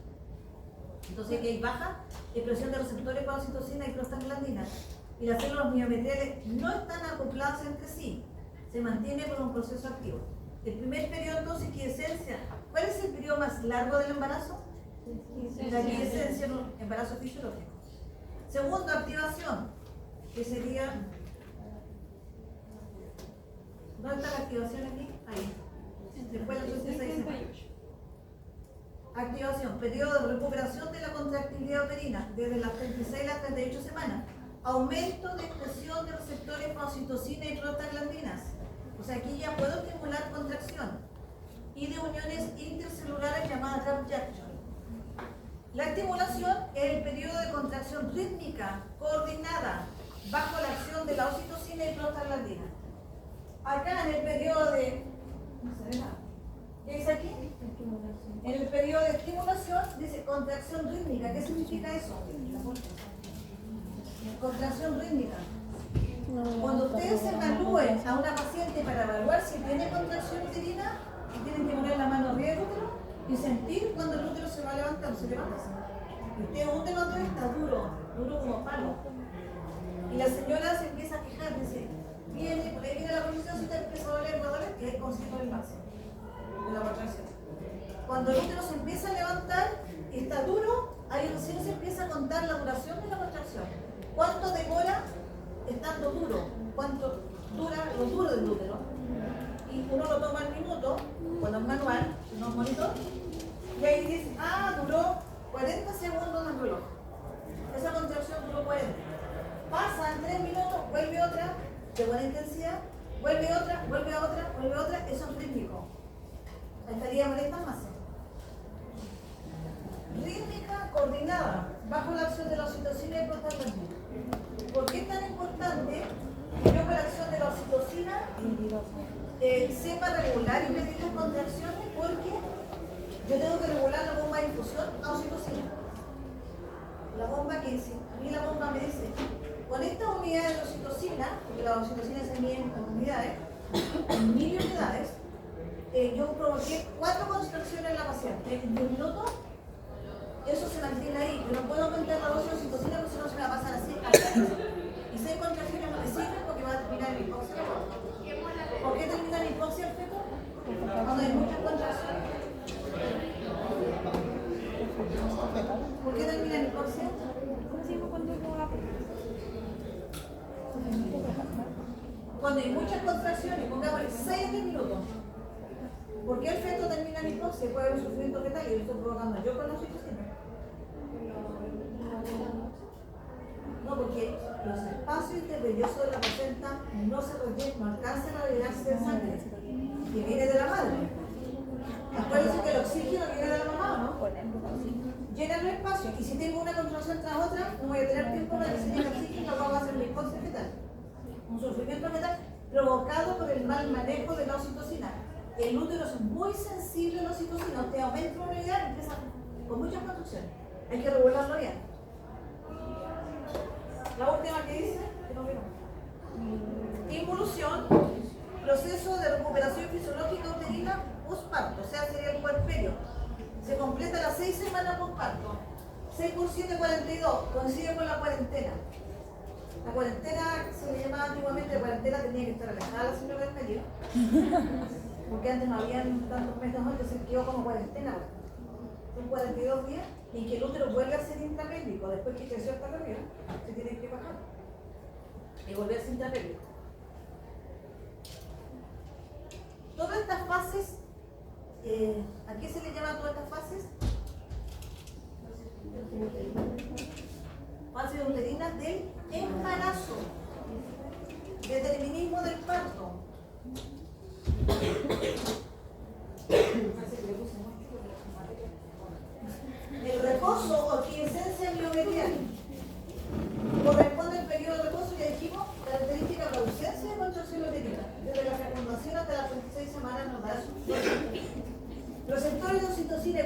Entonces aquí hay baja expresión de receptores para oxitocina y prostaglandinas, y las células miometriales no están acopladas entre sí, se mantiene por un proceso activo. El primer periodo entonces, quiescencia. ¿Cuál es el periodo más largo del embarazo? La quiescencia, no, embarazo fisiológico. Segundo, activación, que sería... ¿Dónde está la activación aquí? Ahí. Después de las 36 semanas. Activación, periodo de recuperación de la contractilidad uterina, desde las 36 a las 38 semanas. Aumento de expresión de receptores para oxitocina y prostaglandinas. O sea, aquí ya puedo estimular contracción y de uniones intercelulares llamadas gap junction. La estimulación es el periodo de contracción rítmica, coordinada, bajo la acción de la oxitocina y prostaglandina. Acá en el periodo de... no se ve nada. ¿Qué dice aquí? En el periodo de estimulación dice contracción rítmica. ¿Qué significa eso? Contracción rítmica. Cuando ustedes evalúen a una paciente para evaluar si tiene contracción uterina, tienen que poner la mano arriba del útero y sentir cuando el útero se va levantando, se levanta. Y usted un útero está duro, duro como palo. Y la señora se empieza a quejar, dice, viene, por ahí viene la posición, si te empieza a doler, que es consciente del máximo de la contracción. Cuando el útero se empieza a levantar y está duro, ahí recién se empieza a contar la duración de la contracción. ¿Cuánto demora estando duro? ¿Cuánto dura lo duro del útero? Y uno lo toma al minuto, cuando es manual, no es monitor, y ahí dice, duró 40 segundos en el reloj. Esa contracción duró 40. Pasan 3 minutos, vuelve otra, de buena intensidad, vuelve otra, vuelve otra, eso es rítmico. Estaría molesta más. Rítmica coordinada, bajo la acción de la oxitocina y prostaglandina. ¿Por qué es tan importante que yo con la acción de la oxitocina sepa regular y medir las contracciones? Porque yo tengo que regular la bomba de infusión a oxitocina. La bomba que dice, a mí la bomba me dice, con esta unidad de oxitocina, porque la oxitocina se mide en unidades, en miliunidades, yo provoqué 4 contracciones en la paciente en 10 minutos. Eso se mantiene ahí. Yo no puedo aumentar la dosis de oxitocina porque si no se me va a pasar así. Y 6 contracciones no me sirven porque va a terminar en hipoxia. ¿Por qué termina en hipoxia el feto? Cuando hay muchas contracciones. ¿Por qué termina en hipoxia? Cuando hay muchas contracciones, pongámosle 6 en 10 minutos. ¿Por qué el feto termina en hipoxia? Puede haber un sufrimiento fetal y lo estoy provocando yo con la oxitocina. No, porque los espacios intervellosos de la placenta no se rellenan, no alcanzan a llenarse de sangre que viene de la madre. Acuérdense que el oxígeno viene de la mamá, ¿o no? Llena el espacio y si tengo una contracción tras otra, no voy a tener tiempo para que se llene el oxígeno y no vamos a hacer una hipoxia fetal. Un sufrimiento fetal provocado por el mal manejo de la oxitocina. El útero es muy sensible a la oxitocina. Usted aumenta una unidad y empieza con muchas contracciones. Hay que regularlo bien. La última que dice, que no veo. Involución, proceso de recuperación fisiológica uterina postparto, o sea, sería el puerperio. Se completa las 6 semanas postparto. 6 por 7, 42, coincide con la cuarentena. La cuarentena se le llamaba antiguamente, la cuarentena tenía que estar alejada de la señora del medio. Porque antes no habían tantos métodos, entonces quedó como cuarentena. Son 42 días en que el útero vuelve a ser intrapélvico. Después que creció hasta arriba, se tiene que bajar y volver a ser intrapélvico. Todas estas fases, ¿a qué se le llama todas estas fases? Fases uterinas del embarazo, determinismo del parto. El reposo o quiescencia miometrial corresponde al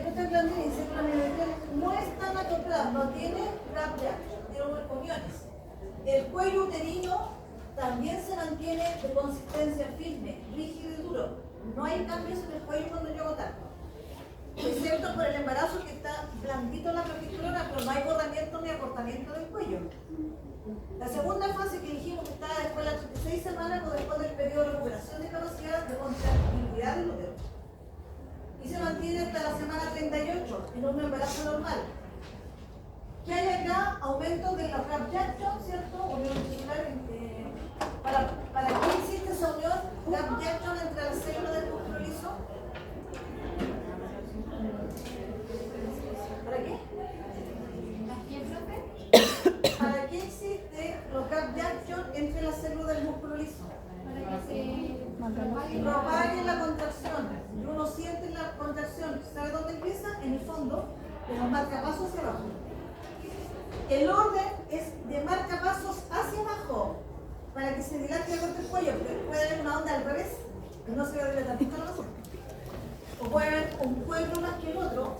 esta glándula dice que la miometría no está acoplada, no tiene gap, tiene uniones. El cuello uterino también se mantiene de consistencia firme, rígido y duro. No hay cambios en el cuello cuando yo hago tacto. Excepto por el embarazo que está blandito la progesterona, pero no hay borramiento ni acortamiento del cuello. La segunda fase que dijimos que está después de las 36 semanas o después del periodo de recuperación de capacidad de contractilidad del útero. Y se mantiene hasta la semana 38 en un embarazo normal. ¿Qué hay acá? Aumento de la gap junction, ¿cierto? Unión tisular. ¿Para qué existe esa unión gap junction entre las células del músculo liso? ¿Para qué? ¿Para qué existe los gap junction entre las células del músculo liso? Propague la contracción. Y uno siente la contracción. ¿Sabe dónde empieza? En el fondo, de los marcapasos hacia abajo. El orden es de marcapasos hacia abajo para que se dilate el corte del cuello, porque puede haber una onda al revés, que no se va a dilatar nunca la razón. O puede haber un cuello más que el otro,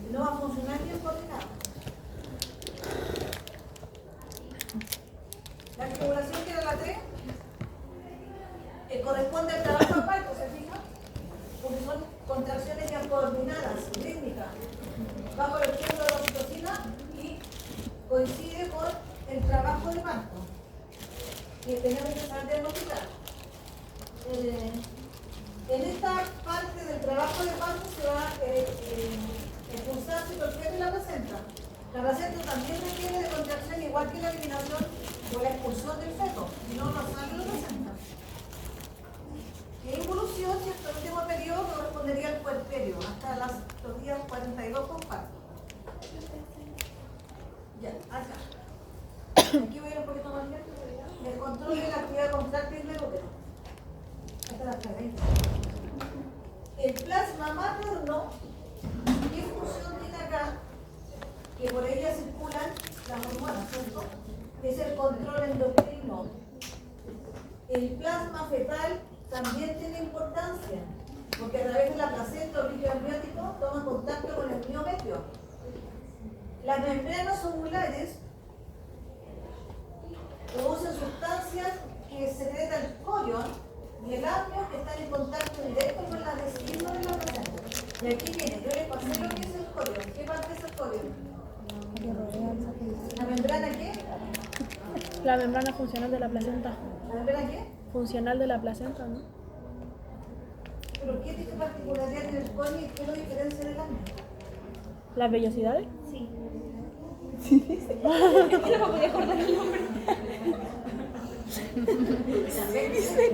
y no va a funcionar bien coordinado. La articulación que era la 3 corresponde al trabajo de parto, ¿se fija? Porque son contracciones ya coordinadas, rítmicas, bajo el estímulo de la oxitocina y coincide con el trabajo de parto que tenemos que saber diagnosticar. En esta parte del trabajo de parto se va a expulsar citosqueleto y la placenta. La placenta también requiere de contracción igual que la eliminación o la expulsión del feto, si no, no sale la placenta. La involución, ¿cierto? El último periodo correspondería al puerperio, hasta los días 42 con parto. Ya, acá. Aquí voy a ir un poquito más lento. El control de la actividad contráctil del útero. Hasta las 30. El plasma materno, ¿qué función tiene acá? Que por ella circulan las hormonas, ¿cierto? Es el control endocrino. El plasma fetal también tiene importancia, porque a través de la placenta o líquido amniótico toma contacto con el miometrio. Las membranas ovulares producen sustancias que secreta el corion y el amnio que están en contacto directo con la vesícula de la placenta. Y aquí viene, yo les pasé lo que es el corion. ¿Qué parte es el corion? ¿La membrana qué? La membrana funcional de la placenta. ¿La membrana qué? Funcional de la placenta, ¿no? ¿Pero qué tiene particularidad en el corion y qué lo diferencia del amnio? ¿Las vellosidades? Sí.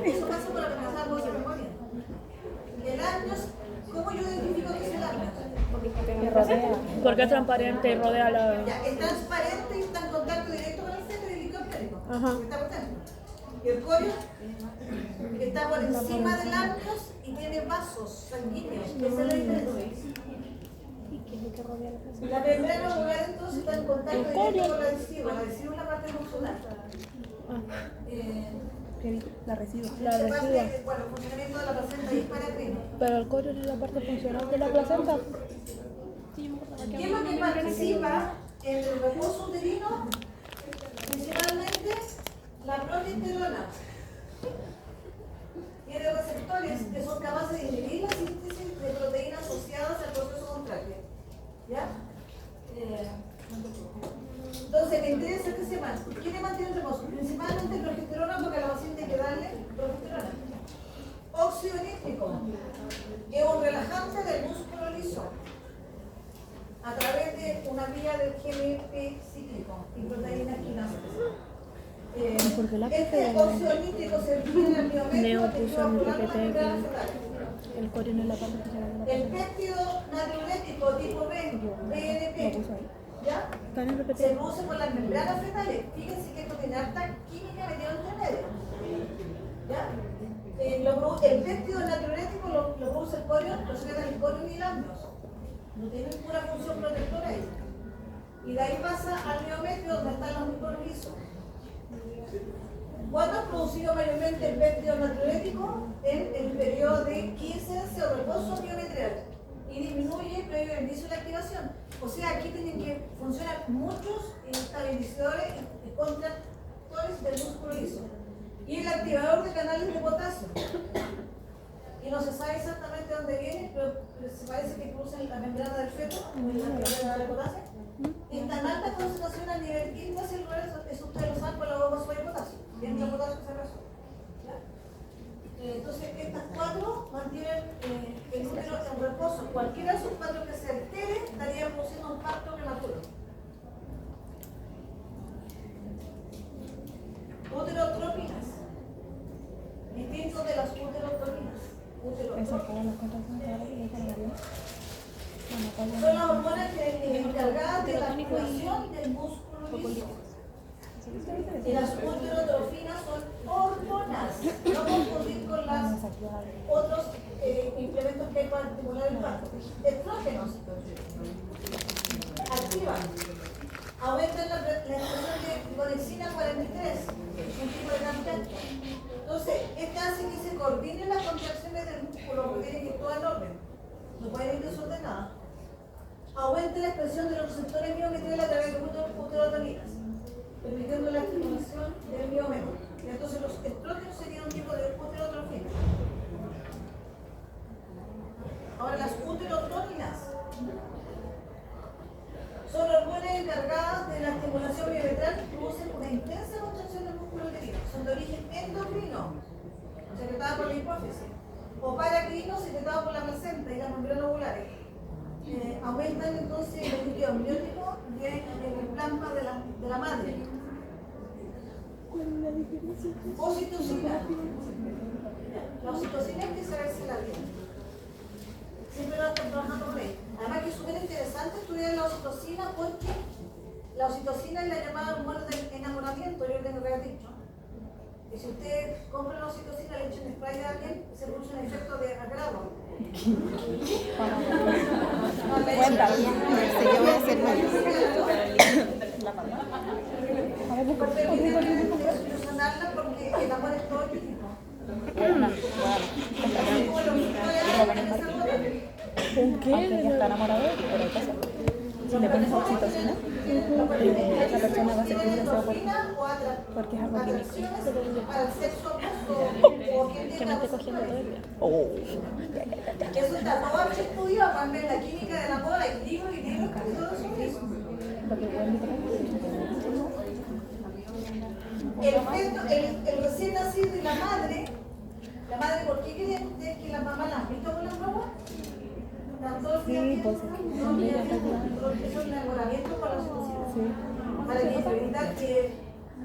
Eso pasa por la amenaza de memoria. El amnio, ¿cómo yo identifico que es el amnio? Que rodea. Porque es transparente y rodea la... Ya, es transparente y está en contacto directo con el centro y el líquido amniótico. Ajá. Está por dentro. Y el corion está por encima del amnio y tiene vasos sanguíneos. Esa es la diferencia. Que rodea la placenta. La membrana ovular entonces está en contacto directo con la vesícula. La vesícula es la parte muscular. La residuo. La parte, bueno, el funcionamiento de la placenta y paracrino. Pero el corion es la parte funcional de la placenta. ¿Qué es lo que participa en el reposo uterino? Principalmente la progesterona. Tiene receptores que son capaces de inhibir la síntesis de proteínas asociadas al proceso contráctil. ¿Ya? Entonces, me interesa este tema. ¿Qué le mantiene el reposo? Principalmente progesterona, porque a la paciente hay que darle progesterona. Óxido nítrico, que es un relajante del músculo liso, a través de una vía del GNP cíclico y proteínas quinasas. Este óxido nítrico se define en el miometrio que lleva por las membranas fetales. El corion es la parte funcional de la El placenta. péptido natriurético tipo B, BNP, ¿ya? También Se repetido. produce por las membranas fetales. Fíjense que esto tiene alta química metida entre medio. ¿Ya? El péptido natriurético lo produce el corion, lo secreta el corion y el amnio. No tienen pura función protectora ahí. Y de ahí pasa al miometrio donde están los músculos lisos. ¿Cuándo es producido mayormente el péptido natriurético? En el periodo de quiescencia o reposo miometrial. Y disminuye bendice la activación. O sea, aquí tienen que funcionar muchos estabilizadores y contractores del músculo liso. Y el activador de canales de potasio. Y no se sabe exactamente dónde viene, pero se parece que cruza la membrana del feto, el activador de potasio. En tan alta concentración a nivel intracelular, eso ustedes lo saben por la bomba de potasio. Tienen el potasio que se resuelve. Entonces, estas cuatro mantienen el útero en reposo. Cualquiera de esos cuatro que se altere estaría produciendo un parto prematuro. Uterotropinas. Distintos de las uterotropinas. Son las hormonas que encargadas de la activación del músculo liso. Y las uterotrofinas son hormonas, no confundir con los otros implementos que hay para estimular el parto. Estrógenos activan, aumentan la expresión de gonexina 43, un tipo de cantante. Entonces, este hace que se coordinen las contracciones del músculo, porque tiene que ir todo en orden, no puede ir desordenada. Aumenta la expresión de los receptores miometriales a través de uterotoninas, permitiendo la estimulación del miómero. Entonces los estrógenos serían un tipo de uterotrofina. Ahora las uterotoninas son hormonas encargadas de la estimulación biometral que producen una intensa contracción del músculo uterino. Son de origen endocrino, secretadas por la hipófisis, o paracrino, secretadas por la placenta y las membranas ovulares. Aumentan entonces el líquido amniótico del plasma de la madre. Oxitocina. La oxitocina hay que saberse la vida. Siempre lo están trabajando por ahí. Además que es súper interesante estudiar la oxitocina porque la oxitocina es la llamada hormona del enamoramiento, yo tengo que haber dicho. Y si usted compra la oxitocina, le echa en spray a alguien, se produce un efecto de agrado. Cuenta. Sí, yo voy a hacer mal. Solucionarla porque el amor es todo químico. ¿Un qué? Aunque ya está enamorado, pero hay que hacerlo. Si le pones oxitocina, esa persona va a sentir deseo porque es algo químico. Para el sexo opuesto o Que me esté cogiendo todo el día. eso está todo estudiado, también la química del amor, hay libros y libros que todo sobre eso. Lo que pueden El recién nacido y la madre, ¿por qué creen ustedes que las mamás las han visto con las guaguas? Sí, pues porque es un enamoramiento para la sociedad. Para evitar que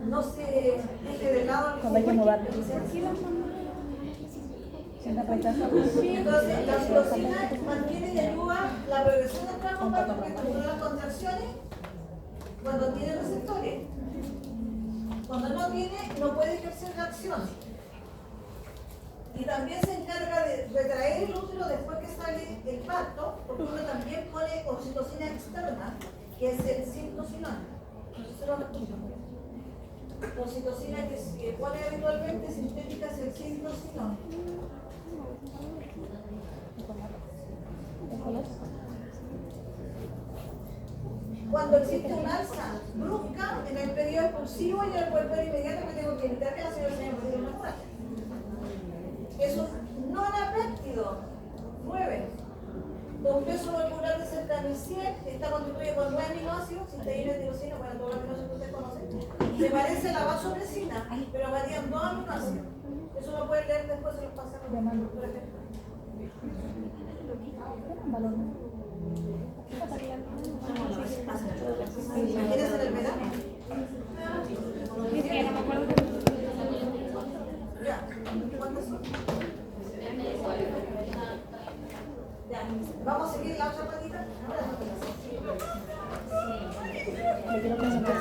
no se deje de lado cuando hay que moverlo. Entonces, la oxitocina mantiene y ayuda la progresión del trabajo para controlar las contracciones cuando tiene receptores. Cuando no tiene, no puede ejercer la acción. Y también se encarga de retraer el útero después que sale el parto, porque uno también pone oxitocina externa, que es el sintocinón. La oxitocina que se pone habitualmente sintética es el sintocinón. Cuando existe un alza brusca en el periodo expulsivo y en el puerperio inmediato, me tengo que evitar que la señora se me una muerte. Es un nonapéptido 9. Un peso molecular de cerca del 100, está constituido por 9 aminoácidos, cisteína, tirosina, bueno, todos los aminoácidos que ustedes conocen. Se parece a la vasopresina, pero varían 2 aminoácidos. Eso lo pueden leer después, se los pasamos, por ejemplo. ¿Quieres hacer el verano? Ya. ¿Cuántas son? Ya. Vamos a seguir la otra patita. Le quiero presentar.